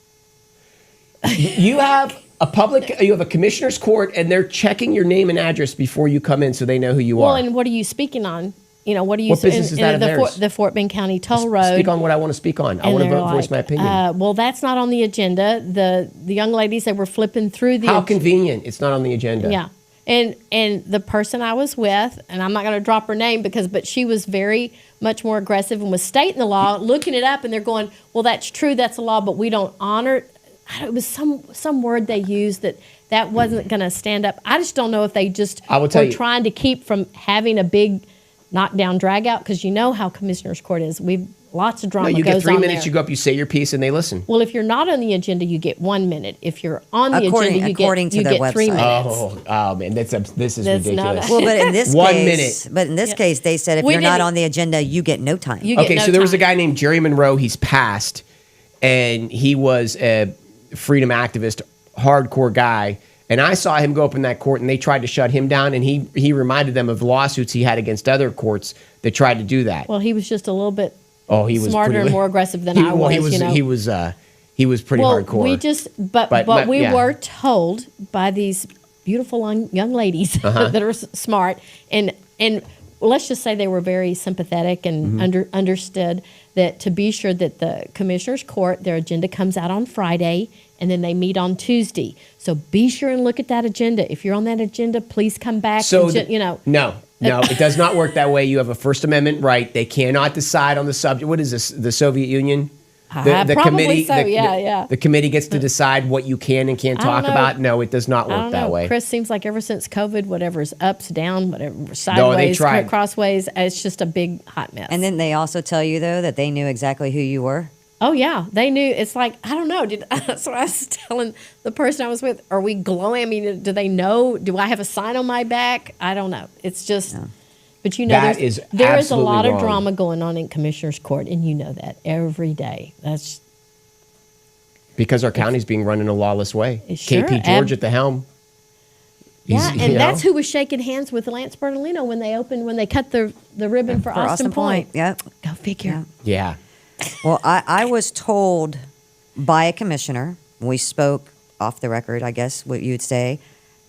You have a commissioner's court, and they're checking your name and address before you come in, so they know who you Well, are. and what are you speaking on? What are you? What business is that of the, theirs? the Fort Bend County Toll Road. Speak on what I want to speak on. I and want to they're voice my like, opinion. well, that's not on the agenda. The young ladies, they were flipping through the. How convenient! It's not on the agenda. Yeah, and the person I was with, and I'm not going to drop her name but she was very much more aggressive and was stating the law, looking it up, and they're going, well, that's true, that's a law, but we don't honor it was some word they used that wasn't going to stand up. I just don't know if they just I will tell were you. trying to keep from having a big knockdown drag out, because you know how Commissioner's Court is. We've lots of drama No, you goes get 3 on minutes. there. You go up, you say your piece, and they listen. Well, if you're not on the agenda, you get 1 minute. If you're on the agenda, According to you their get 3 website. minutes. Oh man, this is That's not ridiculous. a- Well, but in this 1 case, minute. but in this case, they said if We you're not didn't- on the agenda, you get no time. You get Okay, no so there was a time. guy named Jerry Monroe. He's passed, and he was a freedom activist, hardcore guy. And I saw him go up in that court, and they tried to shut him down. And he reminded them of lawsuits he had against other courts that tried to do that. Well, he was just a little bit He was smarter pretty- and more aggressive than I was. Well, he was pretty well, hardcore. we just, but we yeah. were told by these beautiful young ladies that are smart, and let's just say they were very sympathetic and understood that to be sure that the Commissioner's Court, their agenda comes out on Friday, and then they meet on Tuesday. So be sure and look at that agenda. If you're on that agenda, please come back. So and, no, it does not work that way. You have a First Amendment right. They cannot decide on the subject. What is this? The Soviet Union? Probably so, yeah. The committee gets to decide what you can and can't I don't talk know. about. No, it does not I work don't that know. way. Chris, seems like ever since COVID, whatever's ups, down, whatever, sideways, tried. crossways, it's just a big hot mess. And then they also tell you though that they knew exactly who you were. oh yeah, they knew. It's like, I don't know. That's what I was telling the person I was with. Are we glowing? I mean, do they know? Do I have a sign on my back? I don't know. It's just. But you know, That there is a absolutely lot wrong. of drama going on in Commissioner's Court, and you know that every day. That's Because our county's being run in a lawless way. Sure, KP George at the helm. yeah, He's, and you that's know. who was shaking hands with Lance Bernalino when they cut the ribbon for Austin Point. Yep. Go figure. Yeah. Yeah. Well, I was told by a commissioner, we spoke off the record, I guess what you'd say,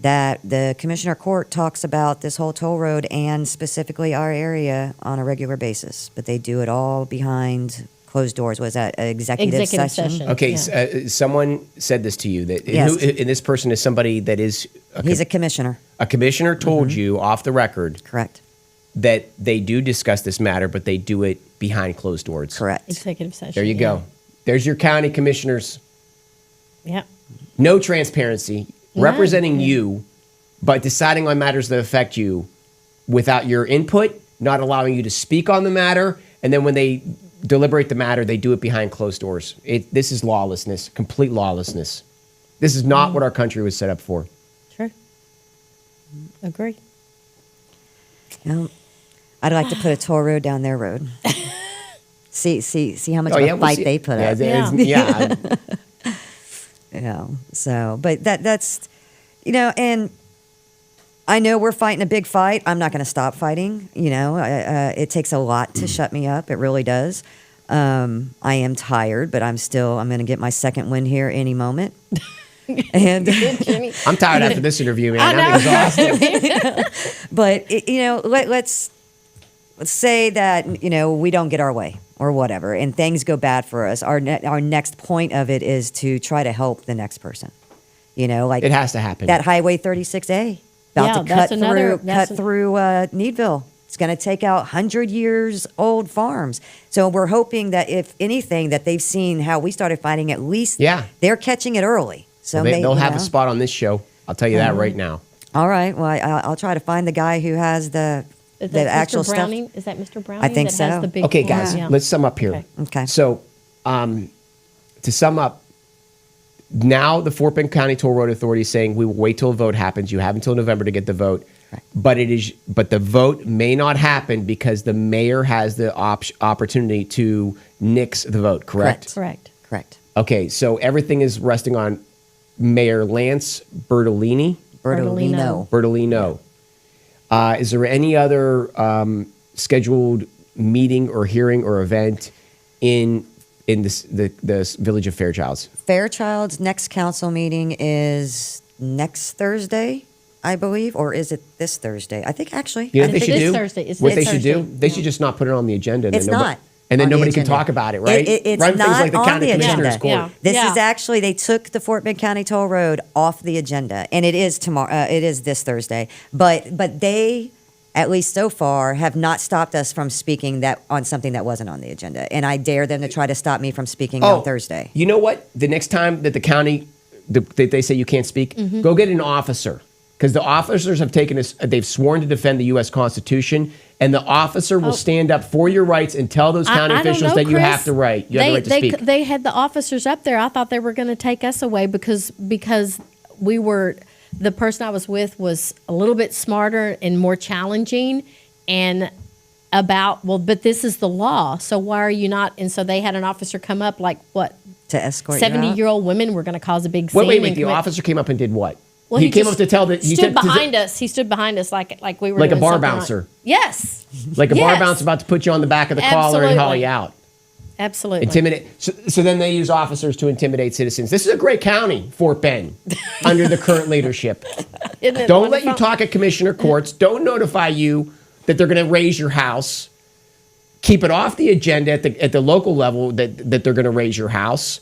that the Commissioner Court talks about this whole toll road and specifically our area on a regular basis, but they do it all behind closed doors. Was that an executive session? Okay, Yeah. someone said this to you that Yes. and this person is somebody that is He's a commissioner, a commissioner told you off the record correct? that they do discuss this matter, but they do it behind closed doors. Correct. Executive session. There you go. There's your county commissioners. Yeah. No transparency, representing you, but deciding on matters that affect you without your input, not allowing you to speak on the matter, and then when they deliberate the matter, they do it behind closed doors. This is lawlessness, complete lawlessness. This is not what our country was set up for. Sure. Agree. I'd like to put a toll road down their road. see how much of a we'll fight see. they put Yeah, up. yeah. So, but that's, and I know we're fighting a big fight. I'm not going to stop fighting. It takes a lot to shut me up. It really does. I am tired, but I'm going to get my second win here any moment. And I'm tired after this interview, man. I know. I'm exhausted. but let's say that we don't get our way or whatever, and things go bad for us. Our next point of it is to try to help the next person. Like It has to happen. that Highway 36A about Yeah, to that's cut another- through that's cut through Needville. It's going to take out 100-year-old farms. So we're hoping that if anything, that they've seen how we started fighting. At least they're catching it early. So They'll have a spot on this show. I'll tell you that right now. All right. Well, I'll try to find the guy who has the actual Mr. stuff. Browning? Is that Mr. Browning? I think that has so. the big Okay, farm? guys, Yeah. let's sum up here. Okay. So, to sum up, now the Fort Bend County Toll Road Authority is saying we will wait till a vote happens. You have until November to get the vote, but the vote may not happen because the mayor has the opportunity to nix the vote. Correct. Correct. Okay, so everything is resting on Mayor Lance Bertolini. Bertolino. Is there any other scheduled meeting or hearing or event in the village of Fairchilds? Fairchild's next council meeting is next Thursday, I believe, or is it this Thursday? I think actually. You know what It's they should this do? Thursday. It's What this they should do? Thursday. They should just not put it on the agenda. And It's not. And then on the nobody can agenda. talk about it, right? It's Run not things like the on county the commissioner's agenda. court. Yeah. This is actually, they took the Fort Bend County Toll Road off the agenda, and it is tomorrow. It is this Thursday, but they at least so far, have not stopped us from speaking that on something that wasn't on the agenda. And I dare them to try to stop me from speaking on Thursday. You know what? The next time that the county, that they say you can't speak, go get an officer. Because the officers have they've sworn to defend the U.S. Constitution, and the officer will stand up for your rights and tell those county officials that you have the right. You have the right to speak. They had the officers up there. I thought they were going to take us away because we were, the person I was with was a little bit smarter and more challenging, and but this is the law, so why are you not? And so they had an officer come up, like what? To escort 70-year-old women were going to cause a big scene. Wait. The officer came up and did what? Well, he came up to tell that he stood behind us. He stood behind us like we were like a doing bar something bouncer. Yes, like a bar bouncer about to put you on the back of the collar and haul you out. Absolutely. Intimidate. So then they use officers to intimidate citizens. This is a great county, Fort Bend, under the current leadership. Don't let you talk at commissioner courts. Don't notify you that they're going to raise your house. Keep it off the agenda at the local level that they're going to raise your house.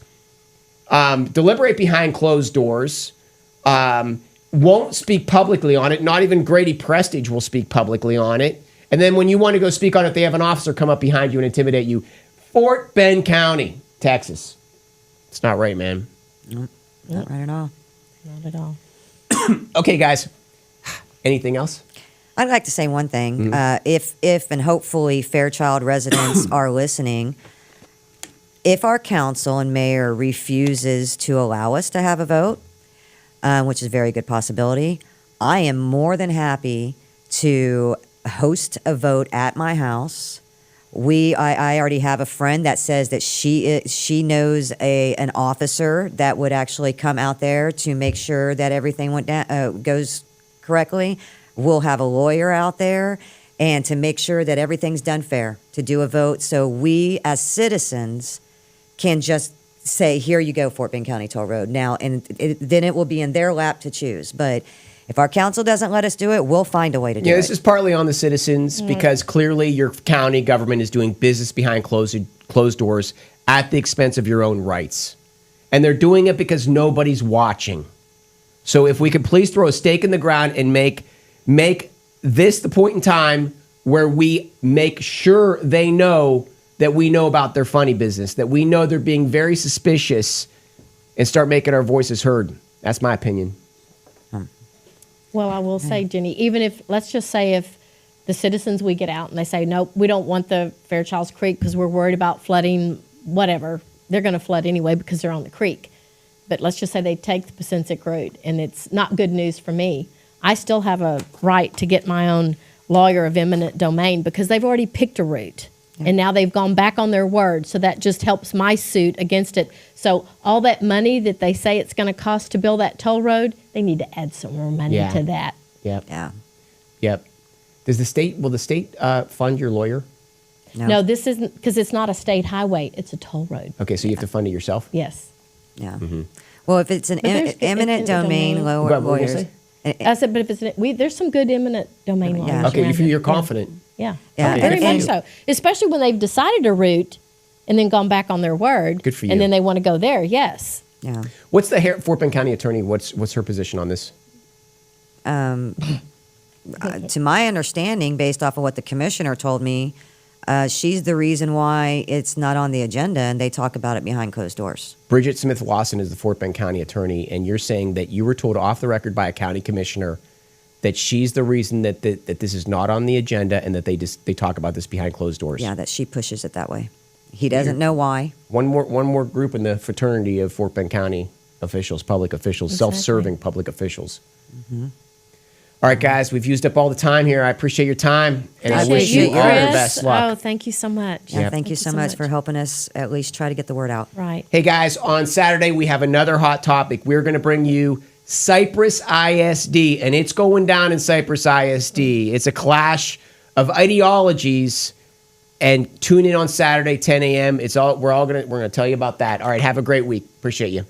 Deliberate behind closed doors. Won't speak publicly on it. Not even Grady Prestige will speak publicly on it. And then when you want to go speak on it, they have an officer come up behind you and intimidate you. Fort Bend County, Texas. It's not right, man. Nope, not right at all. Not at all. Okay, guys. Anything else? I'd like to say one thing. If and hopefully Fairchild residents are listening, if our council and mayor refuses to allow us to have a vote, which is a very good possibility, I am more than happy to host a vote at my house. I already have a friend that says that she knows an officer that would actually come out there to make sure that everything goes correctly. We'll have a lawyer out there and to make sure that everything's done fair, to do a vote so we as citizens can just say, here you go, Fort Bend County Toll Road. Now, and then it will be in their lap to choose. But if our council doesn't let us do it, we'll find a way to do it. Yeah, this is partly on the citizens because clearly your county government is doing business behind closed doors at the expense of your own rights. And they're doing it because nobody's watching. So if we could please throw a stake in the ground and make this the point in time where we make sure they know that we know about their funny business, that we know they're being very suspicious, and start making our voices heard. That's my opinion. Well, I will say, Jenny, even if, let's just say if the citizens, we get out and they say, nope, we don't want the Fairchild's Creek because we're worried about flooding, whatever. They're going to flood anyway because they're on the creek. But let's just say they take the Pacific route and it's not good news for me. I still have a right to get my own lawyer of eminent domain because they've already picked a route. And now they've gone back on their word. So that just helps my suit against it. So all that money that they say it's going to cost to build that toll road, they need to add some more money to that. Yep. Yeah. Yep. Will the state fund your lawyer? No, this isn't, because it's not a state highway. It's a toll road. Okay, so you have to fund it yourself? Yes. Yeah. Mm-hmm. Well, if it's an eminent domain, lawyers. I said, but if it's there's some good eminent domain lawyers. Okay, you're confident. Yeah, Yeah. very much so. Especially when they've decided a route and then gone back on their word. Good for you. And then they want to go there. Yes. Yeah. What's the Fort Bend County attorney? What's her position on this? To my understanding, based off of what the commissioner told me, she's the reason why it's not on the agenda, and they talk about it behind closed doors. Bridget Smith Lawson is the Fort Bend County attorney, and you're saying that you were told off the record by a county commissioner that she's the reason that this is not on the agenda, and that they talk about this behind closed doors. Yeah, that she pushes it that way. He doesn't know why. One more group in the fraternity of Fort Bend County officials, public officials, self-serving public officials. Mm-hmm. All right, guys, we've used up all the time here. I appreciate your time, and I wish you all the best luck. Oh, thank you so much. Yeah, thank you so much for helping us at least try to get the word out. Right. Hey, guys, on Saturday, we have another hot topic. We're going to bring you Cypress ISD, and it's going down in Cypress ISD. It's a clash of ideologies, and tune in on Saturday, 10 a.m. We're going to tell you about that. All right, have a great week. Appreciate you.